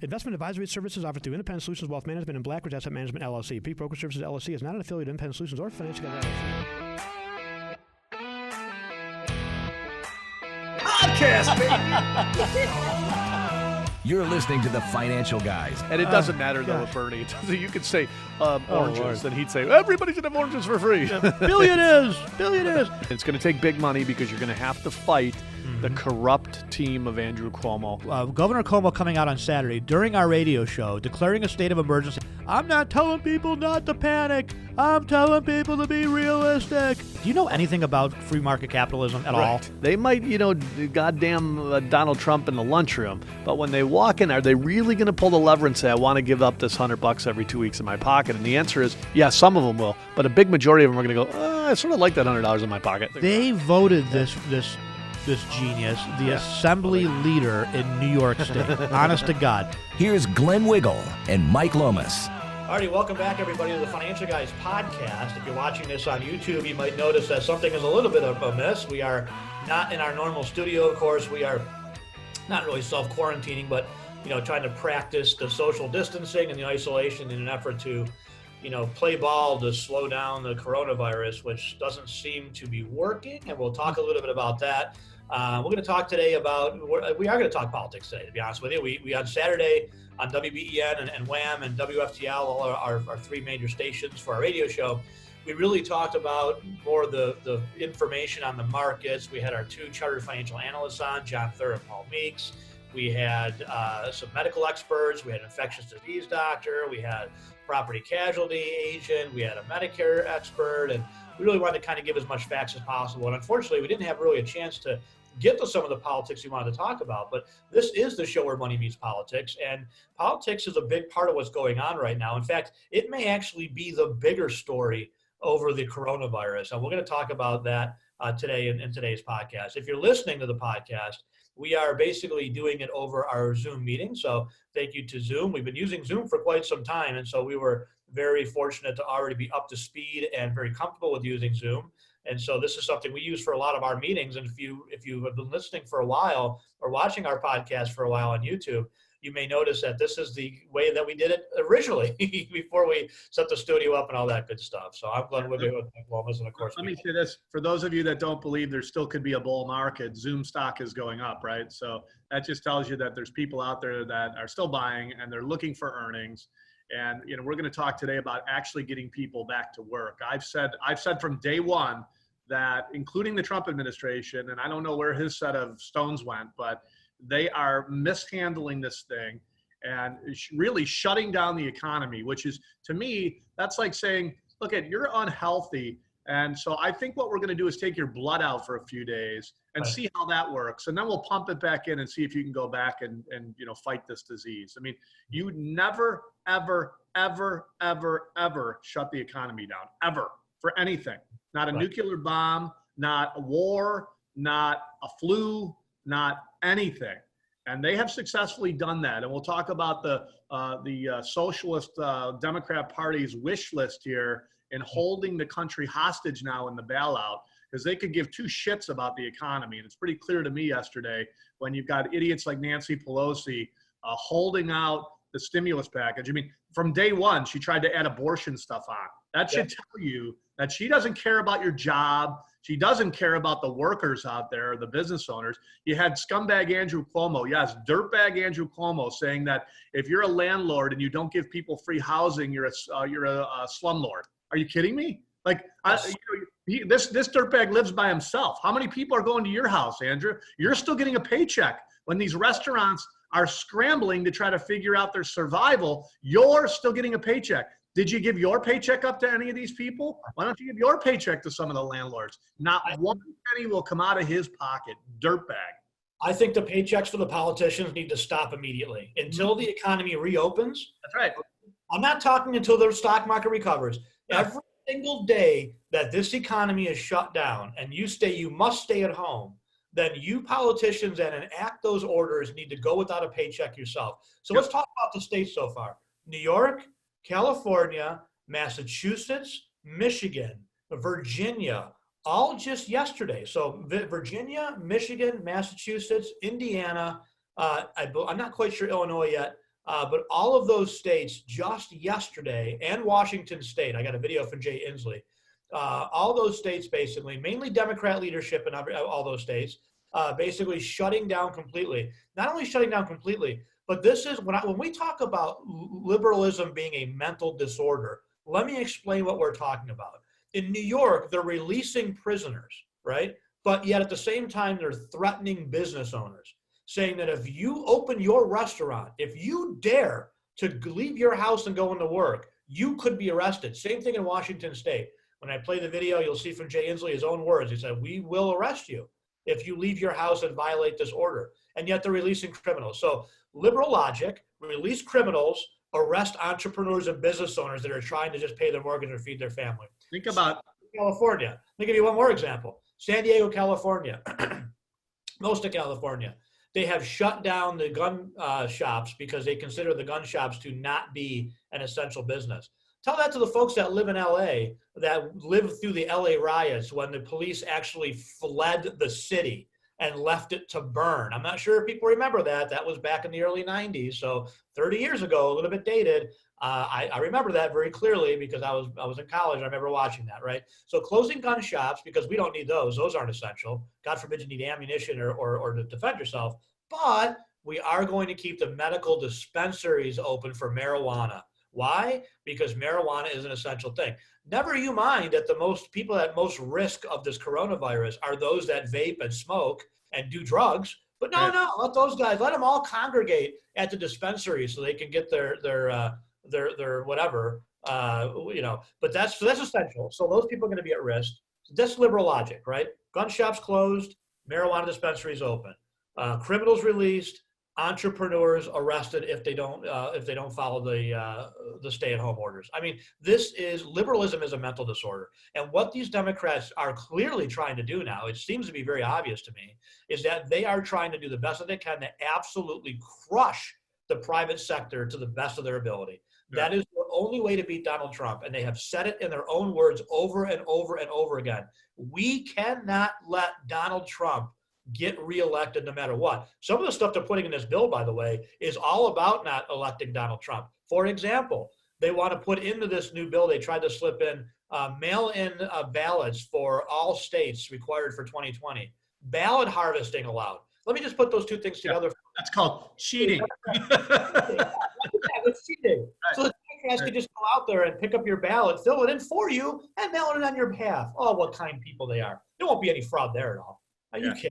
Investment advisory services offered through Independent Solutions Wealth Management and Blackridge Asset Management, LLC. Peak Broker Services, LLC is not an affiliate of Independent Solutions or Financial Guide, LLC. Podcast, baby! You're listening to The Financial Guys. And it doesn't matter, though, with Bernie. You could say oranges, and he'd say, everybody should have oranges for free. Billionaires! It's going to take big money because you're going to have to fight the corrupt team of Andrew Cuomo. Governor Cuomo coming out on Saturday during our radio show, declaring a state of emergency. I'm not telling people not to panic. I'm telling people to be realistic. Do you know anything about free market capitalism at all? They might, goddamn Donald Trump in the lunchroom, but when they walk in, are they really going to pull the lever and say, I want to give up this $100 every 2 weeks in my pocket? And the answer is, yeah, some of them will, but a big majority of them are going to go, I sort of like that $100 in my pocket. They voted this genius, the assembly leader in New York State. Honest to God. Here's Glenn Wiggle and Mike Lomas. Alrighty, welcome back, everybody, to the Financial Guys podcast. If you're watching this on YouTube, you might notice that something is a little bit of amiss. We are not in our normal studio, of course. We are not really self-quarantining, but, trying to practice the social distancing and the isolation in an effort to, play ball to slow down the coronavirus, which doesn't seem to be working. And we'll talk a little bit about that. We're going to talk today we are going to talk politics today, to be honest with you. We on Saturday on WBEN and WHAM and WFTL, all our three major stations for our radio show, we really talked about more the information on the markets. We had our two chartered financial analysts on, John Thur and Paul Meeks. We had some medical experts. We had an infectious disease doctor. We had property casualty agent. We had a Medicare expert. And we really wanted to kind of give as much facts as possible. And unfortunately, we didn't have really a chance to get to some of the politics we wanted to talk about. But this is the show where money meets politics. And politics is a big part of what's going on right now. In fact, it may actually be the bigger story over the coronavirus. And we're going to talk about that today in today's podcast. If you're listening to the podcast, we are basically doing it over our Zoom meeting. So thank you to Zoom. We've been using Zoom for quite some time. And so we were very fortunate to already be up to speed and very comfortable with using Zoom. And so this is something we use for a lot of our meetings. And if you have been listening for a while or watching our podcast for a while on YouTube, you may notice that this is the way that we did it originally before we set the studio up and all that good stuff. So I'm Glenn Wiggle with Mike Lomas, and of course. Let me say this, for those of you that don't believe there still could be a bull market, Zoom stock is going up, right? So that just tells you that there's people out there that are still buying and they're looking for earnings. And we're going to talk today about actually getting people back to work. I've said from day one that, including the Trump administration, and I don't know where his set of stones went, but they are mishandling this thing and really shutting down the economy, which is, to me, that's like saying, look, you're unhealthy. And so I think what we're going to do is take your blood out for a few days and see how that works. And then we'll pump it back in and see if you can go back and fight this disease. I mean, you never, ever, ever, ever, ever shut the economy down, ever, for anything. Not a nuclear bomb, not a war, not a flu, not anything. And they have successfully done that. And we'll talk about the Socialist Democrat Party's wish list here in holding the country hostage now in the bailout, because they could give two shits about the economy. And it's pretty clear to me yesterday when you've got idiots like Nancy Pelosi holding out the stimulus package. I mean, from day one, she tried to add abortion stuff on. That should tell you that she doesn't care about your job. She doesn't care about the workers out there, the business owners. You had scumbag Andrew Cuomo, yes, dirtbag Andrew Cuomo, saying that if you're a landlord and you don't give people free housing, you're a slumlord. Are you kidding me? Like, this dirtbag lives by himself. How many people are going to your house, Andrew? You're still getting a paycheck. When these restaurants are scrambling to try to figure out their survival, you're still getting a paycheck. Did you give your paycheck up to any of these people? Why don't you give your paycheck to some of the landlords? Not one penny will come out of his pocket. Dirtbag. I think the paychecks for the politicians need to stop immediately until the economy reopens. That's right. I'm not talking until the stock market recovers. Every single day that this economy is shut down and you must stay at home, then you politicians that enact those orders need to go without a paycheck yourself. So let's talk about the states so far. New York, California, Massachusetts, Michigan, Virginia, all just yesterday. So Virginia, Michigan, Massachusetts, Indiana, I'm not quite sure Illinois yet, But all of those states just yesterday, and Washington State, I got a video from Jay Inslee, all those states basically, mainly Democrat leadership in all those states, basically shutting down completely. Not only shutting down completely, but this is when we talk about liberalism being a mental disorder, let me explain what we're talking about. In New York, they're releasing prisoners, right? But yet at the same time, they're threatening business owners, saying that if you open your restaurant, if you dare to leave your house and go into work, you could be arrested. Same thing in Washington State. When I play the video, you'll see from Jay Inslee his own words. He said, we will arrest you if you leave your house and violate this order. And yet they're releasing criminals. So liberal logic, release criminals, arrest entrepreneurs and business owners that are trying to just pay their mortgage or feed their family. Think about California. Let me give you one more example. San Diego, California, most of California. They have shut down the gun shops because they consider the gun shops to not be an essential business. Tell that to the folks that live in LA, that lived through the LA riots when the police actually fled the city and left it to burn. I'm not sure if people remember that. That was back in the early 90s. So 30 years ago, a little bit dated. I remember that very clearly because I was in college. I remember watching that, right? So closing gun shops, because we don't need those. Those aren't essential. God forbid you need ammunition or to defend yourself. But we are going to keep the medical dispensaries open for marijuana. Why? Because marijuana is an essential thing. Never you mind that the most people at most risk of this coronavirus are those that vape and smoke and do drugs. But no, let those guys, let them all congregate at the dispensary so they can get their whatever, But that's essential. So those people are going to be at risk. That's liberal logic, right? Gun shops closed, marijuana dispensaries open, criminals released, entrepreneurs arrested if they don't follow the stay-at-home orders. I mean, liberalism is a mental disorder, and what these Democrats are clearly trying to do now, it seems to be very obvious to me, is that they are trying to do the best that they can to absolutely crush the private sector to the best of their ability. Yeah. That is the only way to beat Donald Trump, and they have said it in their own words over and over and over again. We cannot let Donald Trump get reelected no matter what. Some of the stuff they're putting in this bill, by the way, is all about not electing Donald Trump. For example, they want to put into this new bill, they tried to slip in mail-in ballots for all states required for 2020. Ballot harvesting allowed. Let me just put those two things together. That's called cheating. It's cheating. So the Democrats could just go out there and pick up your ballot, fill it in for you, and mail it on your behalf. Oh, what kind people they are. There won't be any fraud there at all. Are you kidding?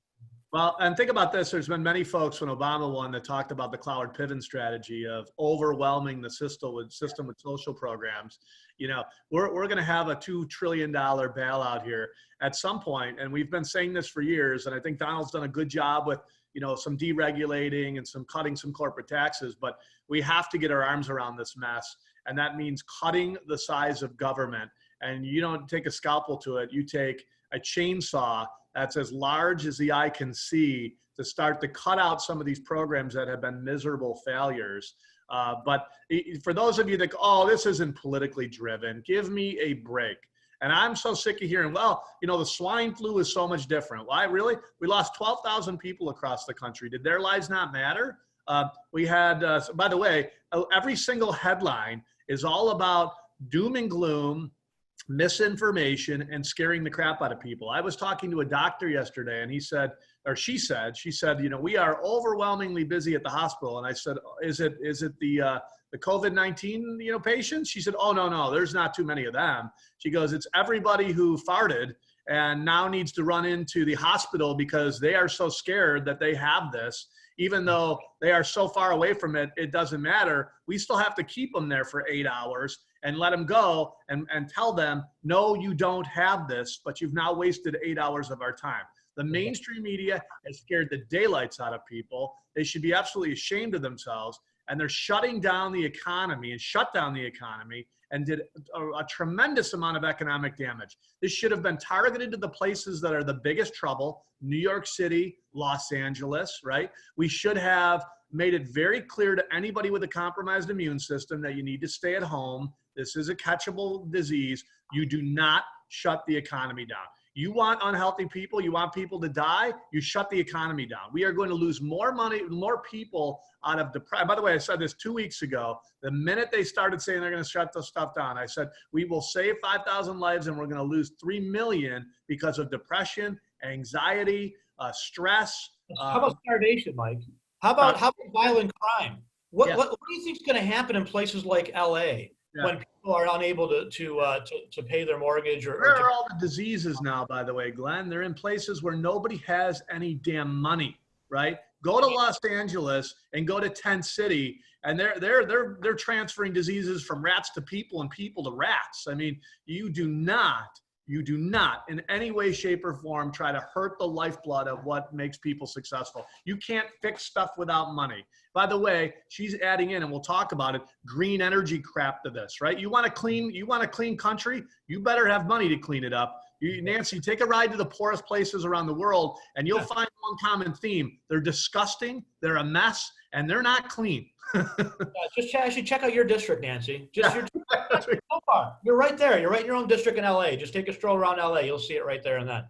Well, and think about this. There's been many folks when Obama won that talked about the Cloward-Piven strategy of overwhelming the system with social programs. You know, we're going to have a $2 trillion bailout here at some point, and we've been saying this for years. And I think Donald's done a good job with, some deregulating and some cutting some corporate taxes. But we have to get our arms around this mess, and that means cutting the size of government. And you don't take a scalpel to it. You take a chainsaw that's as large as the eye can see to start to cut out some of these programs that have been miserable failures. But for those of you that, this isn't politically driven, give me a break. And I'm so sick of hearing, the swine flu is so much different. Why, really? We lost 12,000 people across the country. Did their lives not matter? We had, by the way, every single headline is all about doom and gloom, misinformation, and scaring the crap out of people. I was talking to a doctor yesterday, and she said, we are overwhelmingly busy at the hospital. And I said, is it the COVID-19, patients? She said, oh, no, there's not too many of them. She goes, it's everybody who farted and now needs to run into the hospital because they are so scared that they have this. Even though they are so far away from it, it doesn't matter. We still have to keep them there for 8 hours and let them go and tell them, no, you don't have this, but you've now wasted 8 hours of our time. The mainstream media has scared the daylights out of people. They should be absolutely ashamed of themselves. And they're shut down the economy and did a tremendous amount of economic damage. This should have been targeted to the places that are the biggest trouble: New York City, Los Angeles, right? We should have made it very clear to anybody with a compromised immune system that you need to stay at home. This is a catchable disease. You do not shut the economy down. You want unhealthy people, you want people to die, you shut the economy down. We are going to lose more money, more people out of depression. By the way, I said this 2 weeks ago. The minute they started saying they're going to shut this stuff down, I said, we will save 5,000 lives and we're going to lose 3 million because of depression, anxiety, stress. How about starvation, Mike? How about violent crime? What do you think is going to happen in places like LA when people are unable to pay their mortgage? Where are all the diseases now, by the way, Glenn? They're in places where nobody has any damn money, right? Go to Los Angeles and go to Tent City, and they're transferring diseases from rats to people and people to rats. I mean, you do not in any way, shape, or form try to hurt the lifeblood of what makes people successful. You can't fix stuff without money. By the way, she's adding in, and we'll talk about it, green energy crap to this, right? You want a clean country? You better have money to clean it up. Nancy, take a ride to the poorest places around the world, and you'll find one common theme. They're disgusting, they're a mess, and they're not clean. Just actually check out your district, Nancy. So far, you're right there. You're right in your own district in LA. Just take a stroll around LA. You'll see it right there and then.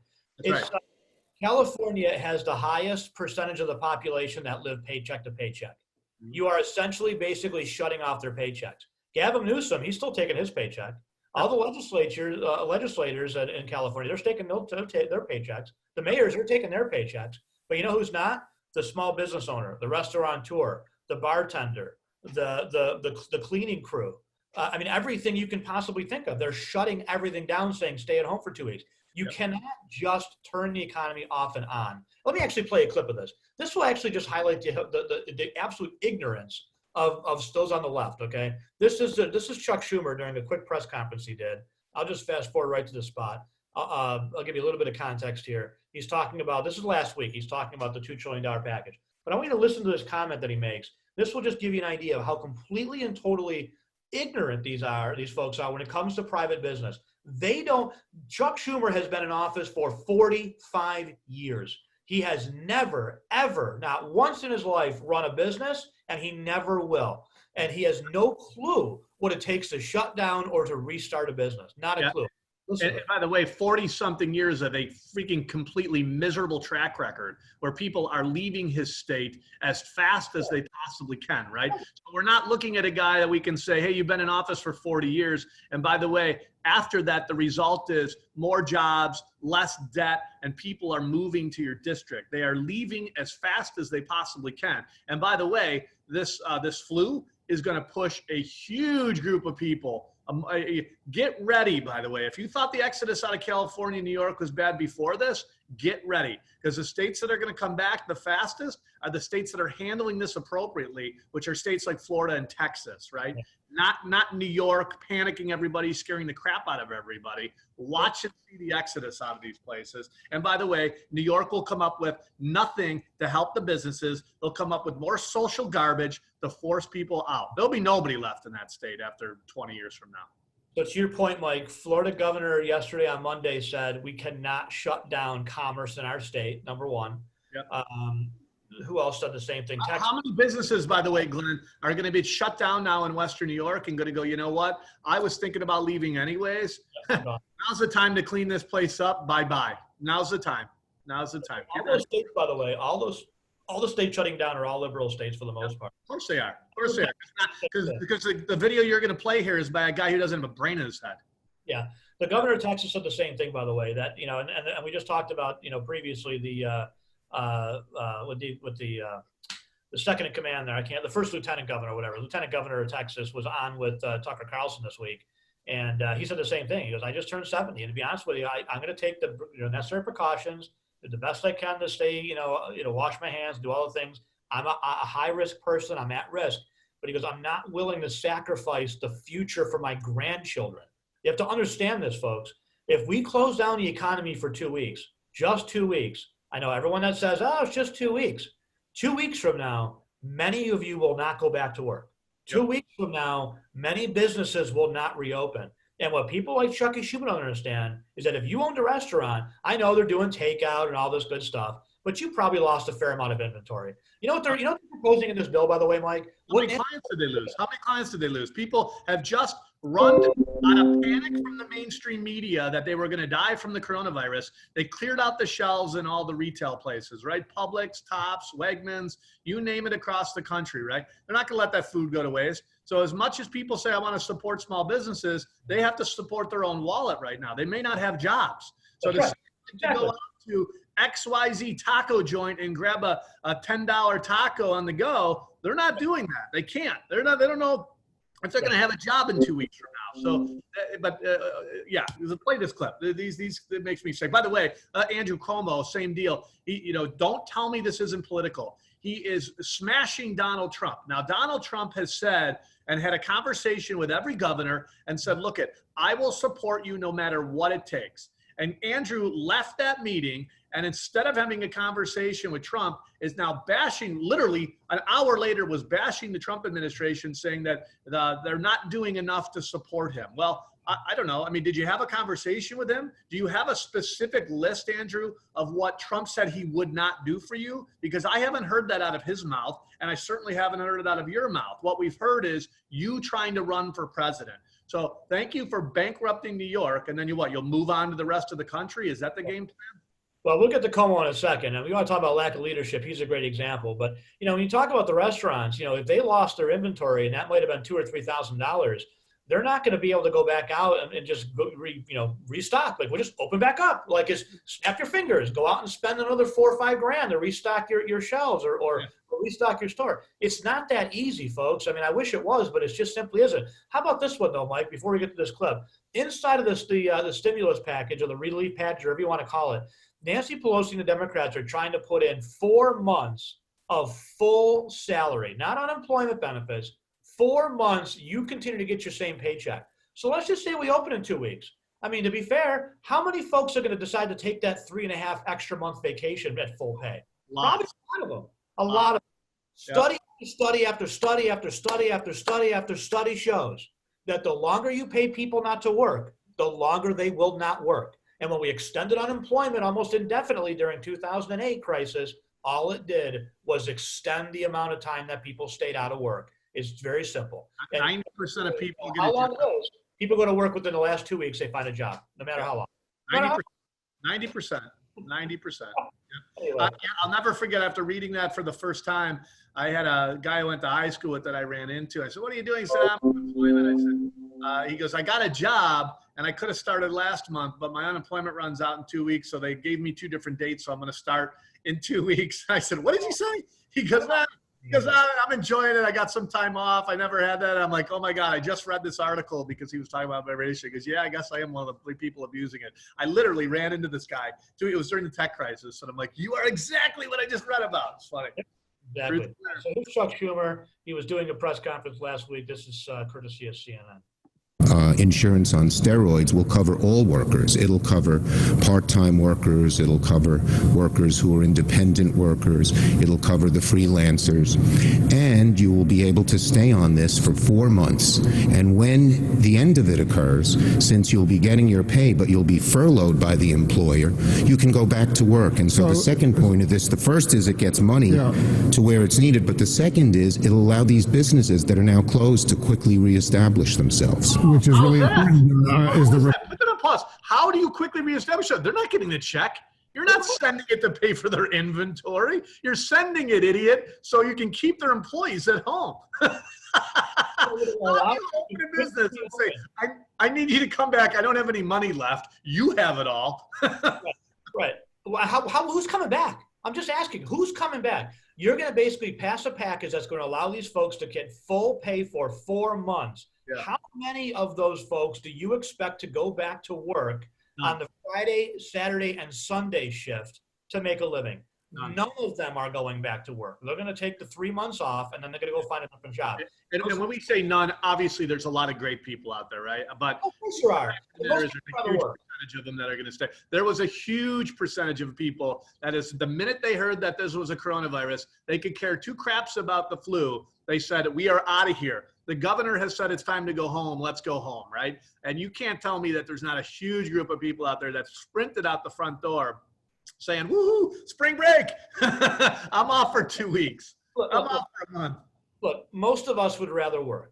California has the highest percentage of the population that live paycheck to paycheck. You are essentially basically shutting off their paychecks. Gavin Newsom, he's still taking his paycheck. All the legislators in California, they're taking their paychecks. The mayors are taking their paychecks. But you know who's not? The small business owner, the restaurateur, the bartender, the cleaning crew. I mean, everything you can possibly think of. They're shutting everything down, saying stay at home for 2 weeks. You cannot just turn the economy off and on. Let me actually play a clip of this. This will actually just highlight the absolute ignorance of those on the left, okay? This is Chuck Schumer during a quick press conference he did. I'll just fast forward right to the spot. I'll give you a little bit of context here. He's talking about, this is last week, he's talking about the $2 trillion package. But I want you to listen to this comment that he makes. This will just give you an idea of how completely and totally ignorant these folks are when it comes to private business. Chuck Schumer has been in office for 45 years. He has never, ever, not once in his life run a business, and he never will. And he has no clue what it takes to shut down or to restart a business. Not a clue. And by the way, 40-something years of a freaking completely miserable track record where people are leaving his state as fast as they possibly can, right? So we're not looking at a guy that we can say, hey, you've been in office for 40 years. And by the way, after that, the result is more jobs, less debt, and people are moving to your district. They are leaving as fast as they possibly can. And by the way, this flu is going to push a huge group of people. Get ready, by the way. If you thought the exodus out of California and New York was bad before this, get ready. Because the states that are going to come back the fastest are the states that are handling this appropriately, which are states like Florida and Texas, right? Yeah. Not New York panicking everybody, scaring the crap out of everybody. Watch and see the exodus out of these places. And by the way, New York will come up with nothing to help the businesses. They'll come up with more social garbage to force people out. There'll be nobody left in that state after 20 years from now. So to your point, Mike, Florida governor yesterday on Monday said we cannot shut down commerce in our state, number one. Yep. Who else said the same thing? How many businesses, by the way, Glenn, are going to be shut down now in Western New York and going to go, you know what? I was thinking about leaving anyways. Now's the time to clean this place up. Bye-bye. Now's the time. All those states, by the way, all the states shutting down are all liberal states for the most part. Of course they are. Because the video you're going to play here is by a guy who doesn't have a brain in his head. Yeah. The governor of Texas said the same thing, by the way, that, you know, and we just talked about, you know, previously with the second in command there, the first lieutenant governor or whatever, lieutenant governor of Texas was on with Tucker Carlson this week. And he said the same thing. He goes, I just turned 70. And to be honest with you, I'm going to take the necessary precautions, do the best I can to stay, wash my hands, do all the things. I'm a high risk person. I'm at risk. But he goes, I'm not willing to sacrifice the future for my grandchildren. You have to understand this, folks. If we close down the economy for 2 weeks, just 2 weeks, I know everyone that says, oh, it's just 2 weeks. 2 weeks from now, many of you will not go back to work. 2 weeks from now, many businesses will not reopen. And what people like Chucky Schumer don't understand is that if you owned a restaurant, I know they're doing takeout and all this good stuff, but you probably lost a fair amount of inventory. You know what they're proposing in this bill, by the way, Mike? How many clients did they lose? People have just run out of panic from the mainstream media that they were going to die from the coronavirus. They cleared out the shelves in all the retail places, right? Publix, Tops, Wegmans, you name it across the country, right? They're not going to let that food go to waste. So as much as people say, I want to support small businesses, they have to support their own wallet right now. They may not have jobs. So to go out to XYZ taco joint and grab a $10 taco on the go, they're not doing that. They can't. They don't know if they're going to have a job in 2 weeks from now. So, yeah, play this clip. These it makes me sick. By the way, Andrew Cuomo, same deal. He, don't tell me this isn't political. He is smashing Donald Trump. Now, Donald Trump has said and had a conversation with every governor and said, look, I will support you no matter what it takes. And Andrew left that meeting, and instead of having a conversation with Trump, is now bashing, literally an hour later, was bashing the Trump administration, saying that they're not doing enough to support him. Well, I don't know. I mean, did you have a conversation with him? Do you have a specific list, Andrew, of what Trump said he would not do for you? Because I haven't heard that out of his mouth, and I certainly haven't heard it out of your mouth. What we've heard is you trying to run for president. So thank you for bankrupting New York, and then you'll move on to the rest of the country? Is that the game plan? Well, we'll get to Cuomo in a second, and we want to talk about lack of leadership. He's a great example. But, when you talk about the restaurants, if they lost their inventory, and that might have been $2,000 or $3,000, they're not going to be able to go back out and just go, restock. Like, we'll just open back up. Like, snap your fingers, go out and spend another $4 or $5 grand to restock your shelves or restock your store. It's not that easy, folks. I mean, I wish it was, but it just simply isn't. How about this one, though, Mike, before we get to this clip? Inside of this, the stimulus package or the relief package, or whatever you want to call it, Nancy Pelosi and the Democrats are trying to put in 4 months of full salary, not unemployment benefits. 4 months, you continue to get your same paycheck. So let's just say we open in 2 weeks. I mean, to be fair, how many folks are going to decide to take that 3.5 extra month vacation at full pay? Probably a lot of them. A lot of them. Study after study after study after study after study shows that the longer you pay people not to work, the longer they will not work. And when we extended unemployment almost indefinitely during 2008 crisis, all it did was extend the amount of time that people stayed out of work. It's very simple. 90% of people get how long it is, people go to work within the last 2 weeks, they find a job, no matter how long. 90%. Anyway. I'll never forget, after reading that for the first time, I had a guy I went to high school with that I ran into. I said, what are you doing? He said, I'm unemployment. I said, he goes, I got a job and I could have started last month, but my unemployment runs out in 2 weeks. So they gave me 2 different dates. So I'm going to start in 2 weeks. I said, what did you say? He goes, because I'm enjoying it. I got some time off. I never had that. I'm like, oh my God, I just read this article because he was talking about vibration. He goes, yeah, I guess I am one of the people abusing it. I literally ran into this guy. It was during the tech crisis. And I'm like, you are exactly what I just read about. It's funny. Exactly. So here's Chuck Schumer. He was doing a press conference last week. This is courtesy of CNN. Insurance on steroids will cover all workers. It'll cover part-time workers. It'll cover workers who are independent workers. It'll cover the freelancers. And you will be able to stay on this for 4 months. And when the end of it occurs, since you'll be getting your pay, but you'll be furloughed by the employer, you can go back to work. And so the second point of this, the first is it gets money to where it's needed, but the second is it'll allow these businesses that are now closed to quickly reestablish themselves. Which is really important. Put that on pause. How do you quickly reestablish it? They're not getting the check. You're not sending it to pay for their inventory. You're sending it, idiot, so you can keep their employees at home. How do you open a business and say, I need you to come back. I don't have any money left. You have it all. Right. Who's coming back? I'm just asking, who's coming back? You're going to basically pass a package that's going to allow these folks to get full pay for 4 months. Yeah. How many of those folks do you expect to go back to work on the Friday, Saturday, and Sunday shift to make a living? None of them are going back to work. They're going to take the 3 months off, and then they're going to go find a different job. And when we say none, obviously there's a lot of great people out there, right? But of course there are. There is a huge percentage of them that are going to stay. There was a huge percentage of people that is, the minute they heard that this was a coronavirus, they could care 2 craps about the flu. They said, we are out of here. The governor has said it's time to go home. Let's go home, right? And you can't tell me that there's not a huge group of people out there that sprinted out the front door saying, woohoo, spring break. I'm off for 2 weeks. I'm off for a month. Look, most of us would rather work.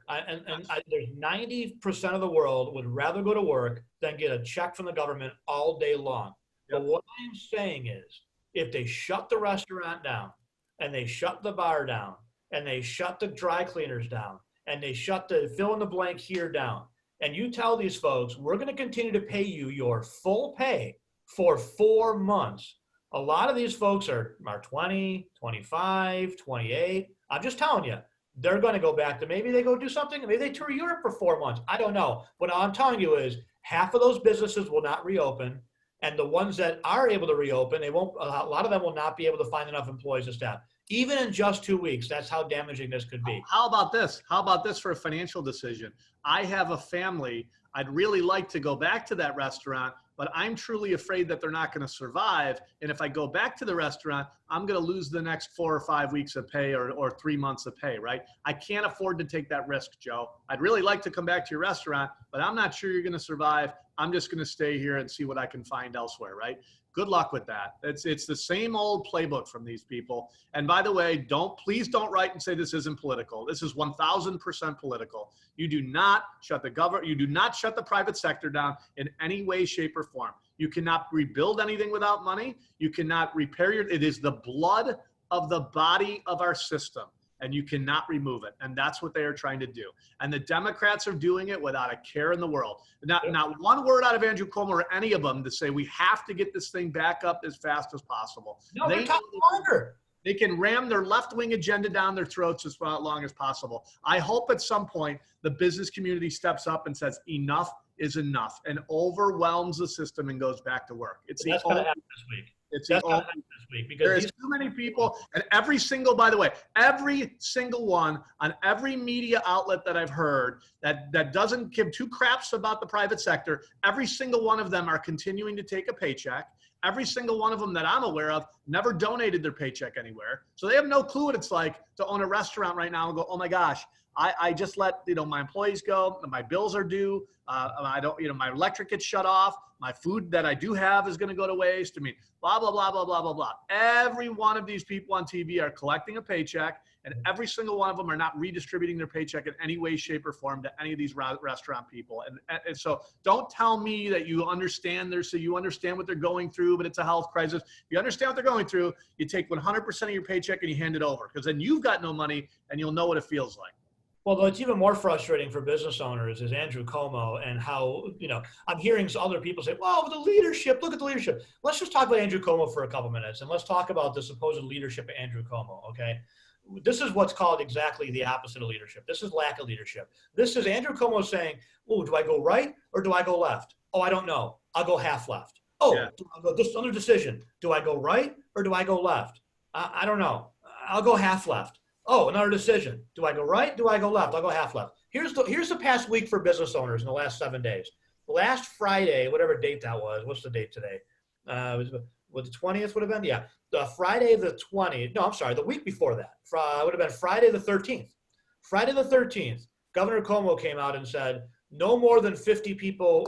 There's 90% of the world would rather go to work than get a check from the government all day long. Yep. But what I'm saying is, if they shut the restaurant down, and they shut the bar down, and they shut the dry cleaners down, and they shut the fill in the blank here down, and you tell these folks, we're going to continue to pay you your full pay for 4 months. A lot of these folks are 20, 25, 28. I'm just telling you, they're going to go back to, maybe they go do something. Maybe they tour Europe for 4 months. I don't know. What I'm telling you is half of those businesses will not reopen. And the ones that are able to reopen, a lot of them will not be able to find enough employees to staff. Even in just 2 weeks, that's how damaging this could be. How about this? How about this for a financial decision? I have a family. I'd really like to go back to that restaurant, but I'm truly afraid that they're not going to survive. And if I go back to the restaurant, I'm going to lose the next 4 or 5 weeks of pay or 3 months of pay, right? I can't afford to take that risk, Joe. I'd really like to come back to your restaurant, but I'm not sure you're going to survive. I'm just going to stay here and see what I can find elsewhere, right? Good luck with that. It's the same old playbook from these people. And by the way, please don't write and say this isn't political. This is 1000% political. You do not shut the government. You do not shut the private sector down in any way, shape, or form. You cannot rebuild anything without money. You cannot repair it is the blood of the body of our system, and you cannot remove it. And that's what they are trying to do. And the Democrats are doing it without a care in the world. Not one word out of Andrew Cuomo or any of them to say we have to get this thing back up as fast as possible. No, they're talking longer. They can ram their left-wing agenda down their throats as long as possible. I hope at some point the business community steps up and says enough is enough and overwhelms the system and goes back to work. That's going to happen this week. That's going to happen this week because there's too many people, and every single one on every media outlet that I've heard that doesn't give two craps about the private sector, every single one of them are continuing to take a paycheck. Every single one of them that I'm aware of never donated their paycheck anywhere. So they have no clue what it's like to own a restaurant right now and go, oh my gosh, I just let my employees go. My bills are due. I don't, my electric gets shut off. My food that I do have is going to go to waste. I mean, blah, blah, blah, blah, blah, blah, blah. Every one of these people on TV are collecting a paycheck, and every single one of them are not redistributing their paycheck in any way, shape, or form to any of these restaurant people. And so don't tell me that you understand you understand what they're going through, but it's a health crisis. If you understand what they're going through, you take 100% of your paycheck and you hand it over, because then you've got no money and you'll know what it feels like. Well, what's even more frustrating for business owners is Andrew Cuomo and how, I'm hearing other people say, well, the leadership, look at the leadership. Let's just talk about Andrew Cuomo for a couple minutes, and let's talk about the supposed leadership of Andrew Cuomo, okay? This is what's called exactly the opposite of leadership. This is lack of leadership. This is Andrew Cuomo saying, oh, do I go right or do I go left? Oh, I don't know. I'll go half left. Oh, yeah. This other decision. Do I go right or do I go left? I don't know. I'll go half left. Oh, another decision. Do I go right? Do I go left? I'll go half left. Here's the past week for business owners in the last 7 days. Last Friday, whatever date that was. What's the date today? What the 20th would have been? Yeah. The Friday the 20th. No, I'm sorry. The week before that. Would have been Friday the 13th. Friday the 13th, Governor Cuomo came out and said, no more than 50 people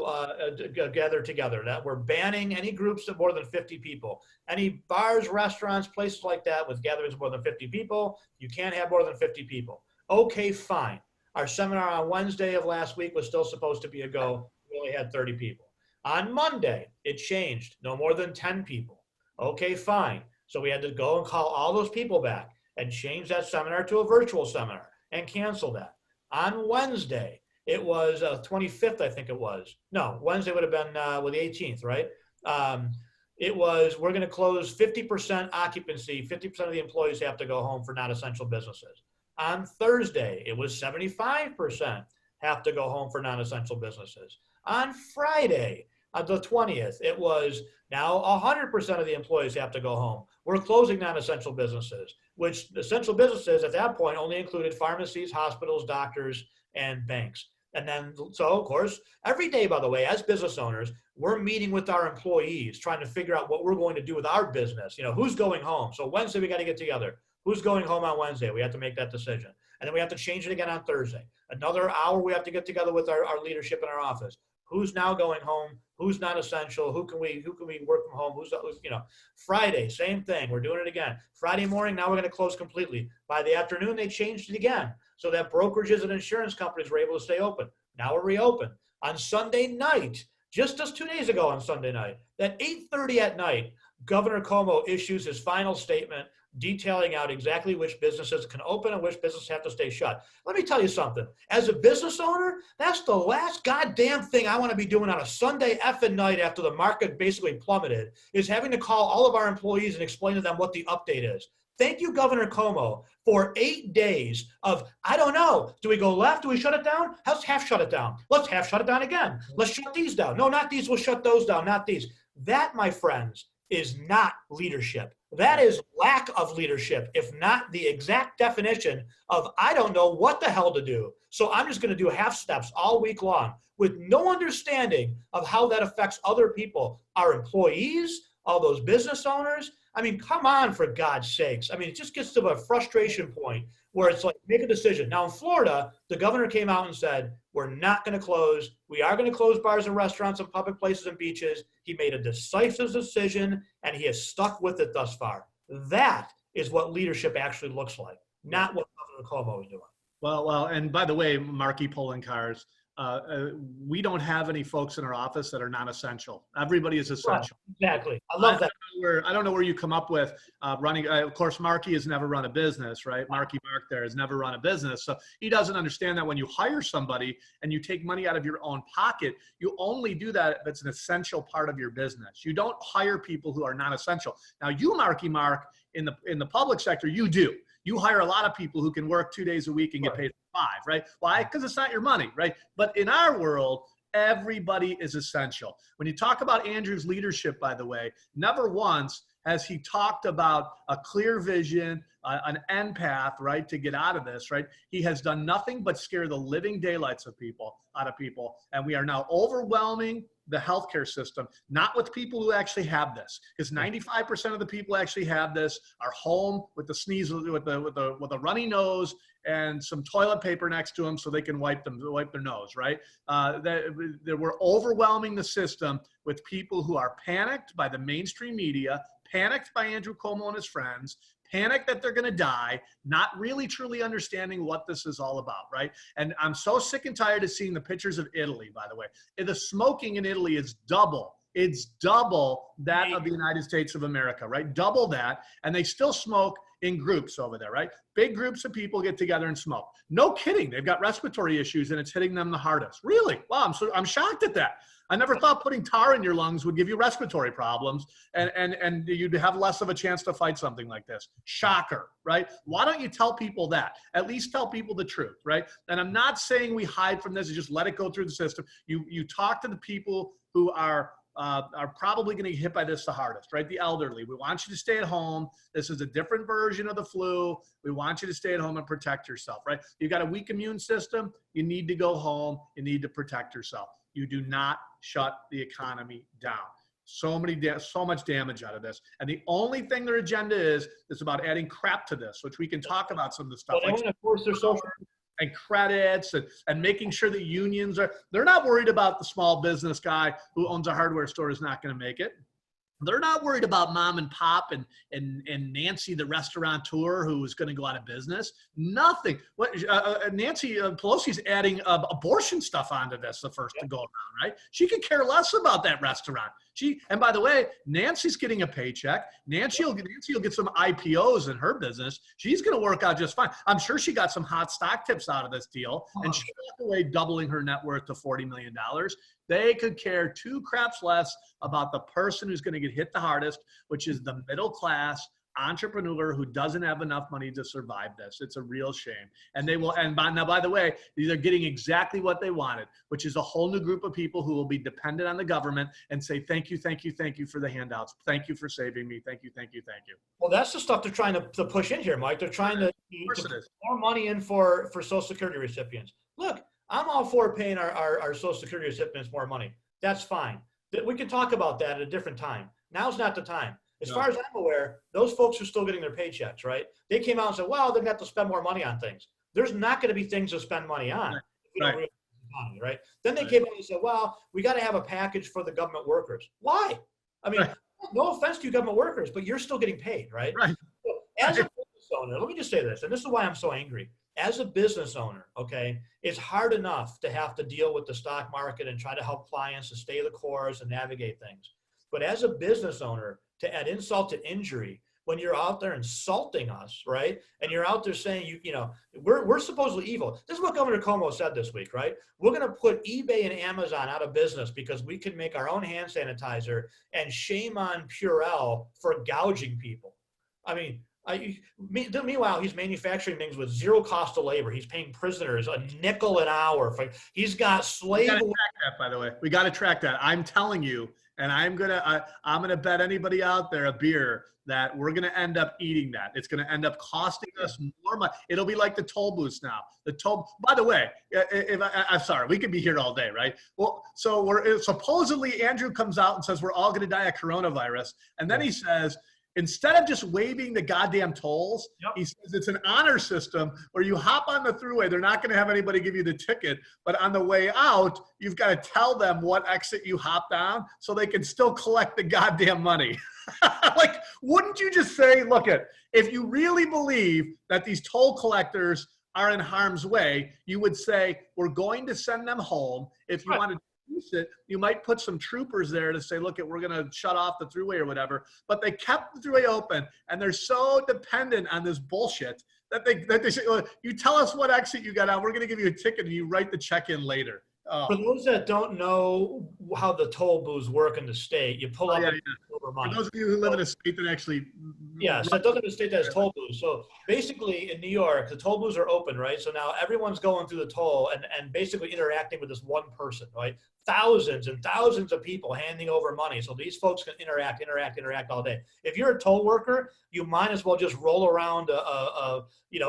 gathered together. That we're banning any groups of more than 50 people. Any bars, restaurants, places like that with gatherings of more than 50 people, you can't have more than 50 people. Okay, fine. Our seminar on Wednesday of last week was still supposed to be a go. We only had 30 people. On Monday, it changed. No more than 10 people. Okay, fine. So we had to go and call all those people back and change that seminar to a virtual seminar and cancel that. On Wednesday, it was 25th, I think it was. No, Wednesday would have been the 18th, right? It was, we're going to close 50% occupancy. 50% of the employees have to go home for non-essential businesses. On Thursday, it was 75% have to go home for non-essential businesses. On Friday, the 20th, it was now 100% of the employees have to go home. We're closing non-essential businesses, which essential businesses at that point only included pharmacies, hospitals, doctors, and banks. And then, so of course, every day, by the way, as business owners, we're meeting with our employees, trying to figure out what we're going to do with our business. Who's going home? So Wednesday, we got to get together. Who's going home on Wednesday? We have to make that decision. And then we have to change it again on Thursday. Another hour, we have to get together with our leadership in our office. who's now going home, who's not essential, who can we work from home, who's Friday, same thing. We're doing it again. Friday morning, now we're going to close completely. By the afternoon, they changed it again so that brokerages and insurance companies were able to stay open. Now we're reopened. On Sunday night, just 2 days ago on Sunday night, at 8:30 at night, Governor Cuomo issues his final statement detailing out exactly which businesses can open and which businesses have to stay shut. Let me tell you something. As a business owner, that's the last goddamn thing I want to be doing on a Sunday effing night after the market basically plummeted, is having to call all of our employees and explain to them what the update is. Thank you, Governor Cuomo, for 8 days of, I don't know, do we go left? Do we shut it down? Let's half shut it down. Let's half shut it down again. Let's shut these down. No, not these. We'll shut those down, not these. That, my friends, is not leadership. That is lack of leadership, if not the exact definition of I don't know what the hell to do. So I'm just going to do half steps all week long with no understanding of how that affects other people, our employees, all those business owners. I mean, come on, for God's sakes. I mean, it just gets to a frustration point where it's like, make a decision. Now in Florida, the governor came out and said, we're not going to close. We are going to close bars and restaurants and public places and beaches. He made a decisive decision and he has stuck with it thus far. That is what leadership actually looks like, not what Governor Cuomo is doing. Well, and by the way, Marky Pulling Cars, we don't have any folks in our office that are non-essential. Everybody is essential. Exactly. I love that. I don't know where you come up with running. Of course, Marky has never run a business, right? Mark there has never run a business. So he doesn't understand that when you hire somebody and you take money out of your own pocket, you only do that if it's an essential part of your business. You don't hire people who are not essential. Now you, Mark, in the public sector, you do. You hire a lot of people who can work 2 days a week and get paid 5, right? Why? Because it's not your money, right? But in our world, everybody is essential. When you talk about Andrew's leadership, by the way, never once has he talked about a clear vision, an end path, right, to get out of this, right? He has done nothing but scare the living daylights out of people. And we are now overwhelming the healthcare system, not with people who actually have this, because 95% of the people actually have this are home with the sneeze, with a runny nose and some toilet paper next to them so they can wipe their nose, right? We're overwhelming the system with people who are panicked by the mainstream media, panicked by Andrew Cuomo and his friends, panicked that they're going to die, not really truly understanding what this is all about, right? And I'm so sick and tired of seeing the pictures of Italy, by the way. The smoking in Italy is double. It's double that of the United States of America, right? Double that. And they still smoke in groups over there, right? Big groups of people get together and smoke. No kidding. They've got respiratory issues and it's hitting them the hardest. Really? Wow, I'm shocked at that. I never thought putting tar in your lungs would give you respiratory problems and you'd have less of a chance to fight something like this. Shocker, right? Why don't you tell people that? At least tell people the truth, right? And I'm not saying we hide from this and just let it go through the system. You talk to the people who are probably going to get hit by this the hardest, right? The elderly. We want you to stay at home. This is a different version of the flu. We want you to stay at home and protect yourself, right? You've got a weak immune system. You need to go home. You need to protect yourself. You do not shut the economy down. So much damage out of this. And the only thing their agenda is about adding crap to this, which we can talk about some of the stuff. Well, they want to force their social and credits and making sure that unions they're not worried about the small business guy who owns a hardware store is not going to make it. They're not worried about mom and pop and Nancy, the restaurateur, who is going to go out of business. Nothing. Nancy Pelosi's adding abortion stuff onto this the first to go around, right? She could care less about that restaurant. And by the way, Nancy's getting a paycheck. Nancy will get some IPOs in her business. She's going to work out just fine. I'm sure she got some hot stock tips out of this deal, and she walked away doubling her net worth to $40 million. They could care 2 craps less about the person who's going to get hit the hardest, which is the middle class entrepreneur who doesn't have enough money to survive this. It's a real shame. And they will. And by the way, they're getting exactly what they wanted, which is a whole new group of people who will be dependent on the government and say, thank you, thank you, thank you for the handouts. Thank you for saving me. Thank you, thank you, thank you. Well, that's the stuff they're trying to push in here, Mike. They're trying to put more money in for Social Security recipients. Look, I'm all for paying our Social Security recipients more money. That's fine. We can talk about that at a different time. Now's not the time. As far as I'm aware, those folks are still getting their paychecks, right? They came out and said, well, they're going to have to spend more money on things. There's not going to be things to spend money on. If we don't realize the economy, right? Then they came out and said, well, we got to have a package for the government workers. Why? I mean, no offense to you government workers, but you're still getting paid, right? Right. So as a business owner, let me just say this, and this is why I'm so angry. As a business owner, okay, it's hard enough to have to deal with the stock market and try to help clients to stay the course and navigate things. But as a business owner, to add insult to injury, when you're out there insulting us, right? And you're out there saying, you know, we're supposedly evil. This is what Governor Cuomo said this week, right? We're going to put eBay and Amazon out of business because we can make our own hand sanitizer, and shame on Purell for gouging people. I mean, meanwhile, he's manufacturing things with zero cost of labor. He's paying prisoners a nickel an hour. He's got slave. We got to track that, by the way. We got to track that. I'm telling you, and I'm gonna bet anybody out there a beer that we're gonna end up eating that. It's gonna end up costing us more money. It'll be like the toll booths now. The toll. By the way, I'm sorry, we could be here all day, right? Well, so supposedly Andrew comes out and says we're all gonna die of coronavirus, and then he says, instead of just waiving the goddamn tolls, he says it's an honor system where you hop on the thruway. They're not going to have anybody give you the ticket, but on the way out, you've got to tell them what exit you hopped on so they can still collect the goddamn money. Like, wouldn't you just say, look, if you really believe that these toll collectors are in harm's way, you would say, we're going to send them home. If you want to it, you might put some troopers there to say, look, we're going to shut off the thruway or whatever. But they kept the thruway open, and they're so dependent on this bullshit that they say, well, you tell us what exit you got out, we're going to give you a ticket, and you write the check in later. For those that don't know how the toll booths work in the state, you pull up over money. For those of you who live in a state that actually, so it doesn't have a state that has toll booths. So basically, in New York, the toll booths are open, right? So now everyone's going through the toll and basically interacting with this one person, right? Thousands and thousands of people handing over money. So these folks can interact all day. If you're a toll worker, you might as well just roll around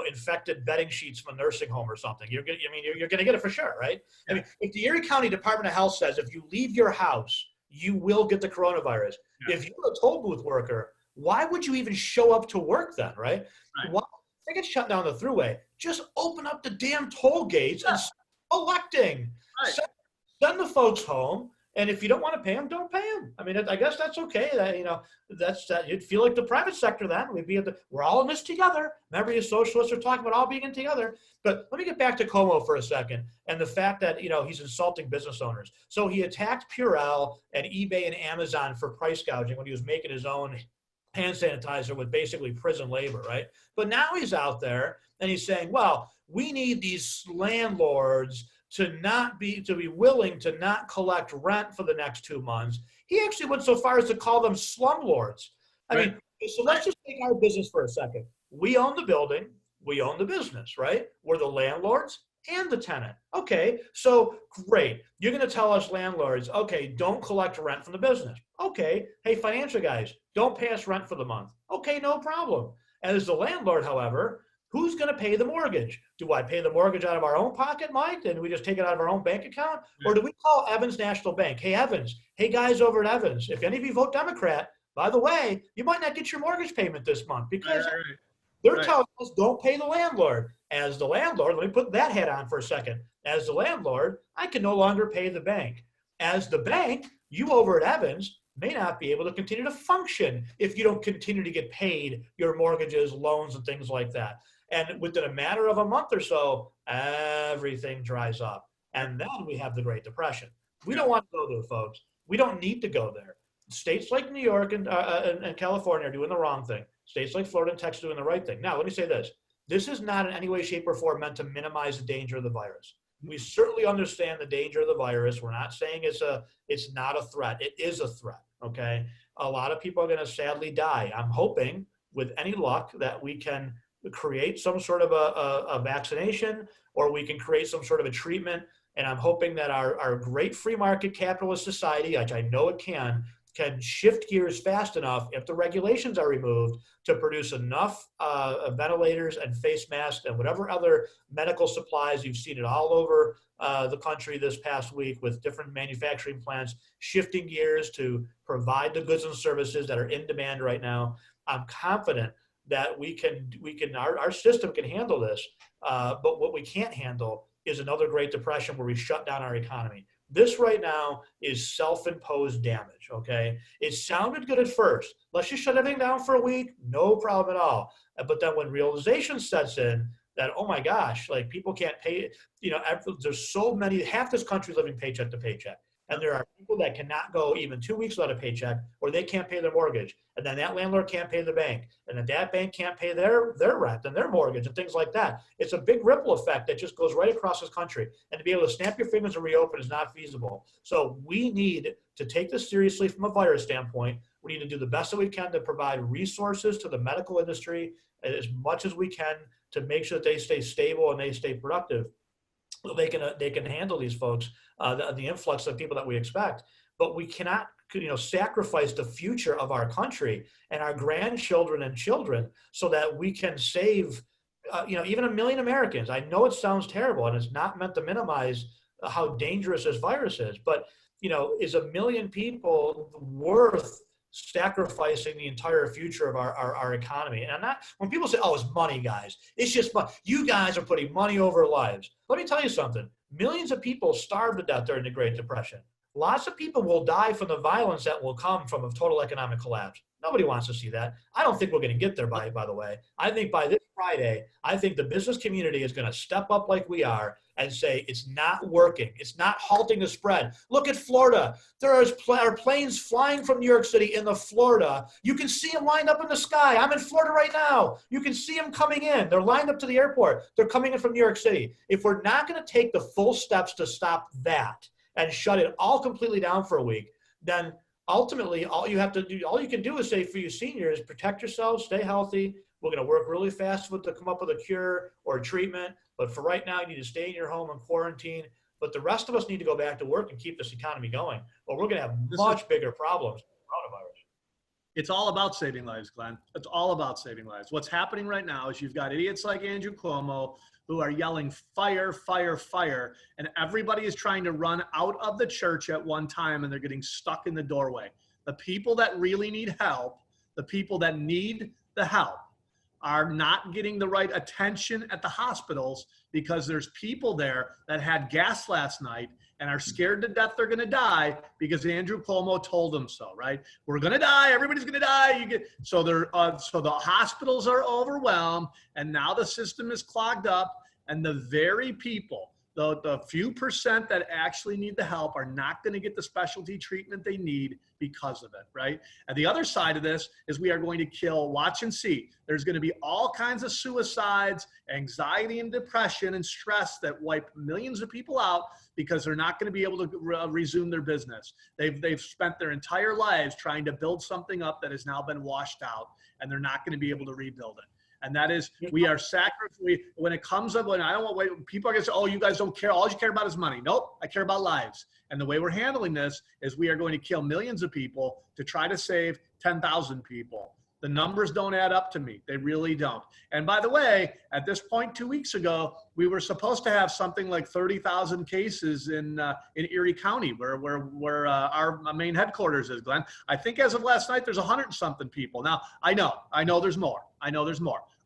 infected bedding sheets from a nursing home or something. You're going to get it for sure, right? I mean, if the Erie County Department of Health says if you leave your house, you will get the coronavirus. If you're a toll booth worker, why would you even show up to work then, right? Why they get shut down the throughway? Just open up the damn toll gates and start collecting. Send the folks home, and if you don't want to pay them, don't pay them. I mean, I guess that's okay. That you'd feel like the private sector then. We're all in this together. Remember, you socialists are talking about all being in together. But let me get back to Cuomo for a second, and the fact that he's insulting business owners. So he attacked Purell and eBay and Amazon for price gouging when he was making his own hand sanitizer with basically prison labor, right? But now he's out there and he's saying, well, we need these landlords to be willing to not collect rent for the next 2 months. He actually went so far as to call them slumlords. I mean, so let's just take our business for a second. We own the building, we own the business, right? We're the landlords and the tenant. Okay, so great. You're going to tell us landlords, okay, don't collect rent from the business. Okay, hey, financial guys, don't pay us rent for the month. Okay, no problem. As the landlord, however, who's going to pay the mortgage? Do I pay the mortgage out of our own pocket, Mike, and we just take it out of our own bank account? Or do we call Evans National Bank? Hey, Evans, hey, guys over at Evans, if any of you vote Democrat, by the way, you might not get your mortgage payment this month because they're telling us don't pay the landlord. As the landlord, let me put that hat on for a second. As the landlord, I can no longer pay the bank. As the bank, you over at Evans may not be able to continue to function if you don't continue to get paid your mortgages, loans, and things like that. And within a matter of a month or so, everything dries up. And then we have the Great Depression. We don't want to go there, folks. We don't need to go there. States like New York and California are doing the wrong thing. States like Florida and Texas are doing the right thing. Now, let me say this. This is not in any way, shape, or form meant to minimize the danger of the virus. We certainly understand the danger of the virus. We're not saying it's not a threat. It is a threat, okay? A lot of people are going to sadly die. I'm hoping, with any luck, that we can create some sort of a vaccination, or we can create some sort of a treatment. And I'm hoping that our great free market capitalist society, which I know it can shift gears fast enough if the regulations are removed to produce enough ventilators and face masks and whatever other medical supplies. You've seen it all over the country this past week with different manufacturing plants shifting gears to provide the goods and services that are in demand right now. I'm confident that our system can handle this, but what we can't handle is another Great Depression where we shut down our economy. This right now is self-imposed damage, okay? It sounded good at first. Let's just shut everything down for a week. No problem at all. But then when realization sets in that, oh my gosh, like people can't pay, there's so many, half this country living paycheck to paycheck. And there are people that cannot go even 2 weeks without a paycheck, or they can't pay their mortgage. And then that landlord can't pay the bank. And then that bank can't pay their rent and their mortgage and things like that. It's a big ripple effect that just goes right across this country. And to be able to snap your fingers and reopen is not feasible. So we need to take this seriously from a virus standpoint. We need to do the best that we can to provide resources to the medical industry as much as we can to make sure that they stay stable and they stay productive. So they can handle these folks, the influx of people that we expect, but we cannot, sacrifice the future of our country and our grandchildren and children so that we can save, even 1 million Americans. I know it sounds terrible, and it's not meant to minimize how dangerous this virus is, but is 1 million people worth sacrificing the entire future of our economy? And when people say, oh, it's money, guys, it's just money. You guys are putting money over lives. Let me tell you something. Millions of people starved to death during the Great Depression. Lots of people will die from the violence that will come from a total economic collapse. Nobody wants to see that. I don't think we're going to get there by the way. I think by this Friday, I think the business community is going to step up like we are and say it's not working. It's not halting the spread. Look at Florida. There are planes flying from New York City into Florida. You can see them lined up in the sky. I'm in Florida right now. You can see them coming in. They're lined up to the airport. They're coming in from New York City. If we're not going to take the full steps to stop that and shut it all completely down for a week, then ultimately all you can do is say for you seniors, protect yourselves, stay healthy. We're going to work really fast to come up with a cure or a treatment. But for right now, you need to stay in your home and quarantine. But the rest of us need to go back to work and keep this economy going, or we're going to have much bigger problems with coronavirus. It's all about saving lives, Glenn. It's all about saving lives. What's happening right now is you've got idiots like Andrew Cuomo who are yelling fire, fire, fire, and everybody is trying to run out of the church at one time, and they're getting stuck in the doorway. The people that really need help, the people that need the help, are not getting the right attention at the hospitals because there's people there that had gas last night and are scared to death they're going to die because Andrew Cuomo told them so, right? We're going to die. Everybody's going to die. So the hospitals are overwhelmed, and now the system is clogged up, and the very people, the few percent that actually need the help, are not going to get the specialty treatment they need because of it, right? And the other side of this is we are going to kill, watch and see. There's going to be all kinds of suicides, anxiety and depression and stress that wipe millions of people out because they're not going to be able to resume their business. They've spent their entire lives trying to build something up that has now been washed out, and they're not going to be able to rebuild it. And that is, we are sacrificing. When it comes up, when I don't want, wait, people are going to say, oh, you guys don't care. All you care about is money. Nope, I care about lives. And the way we're handling this is we are going to kill millions of people to try to save 10,000 people. The numbers don't add up to me. They really don't. And by the way, at this point 2 weeks ago, we were supposed to have something like 30,000 cases in Erie County, where our main headquarters is, Glenn. I think as of last night, there's 100-something people. Now, I know there's more.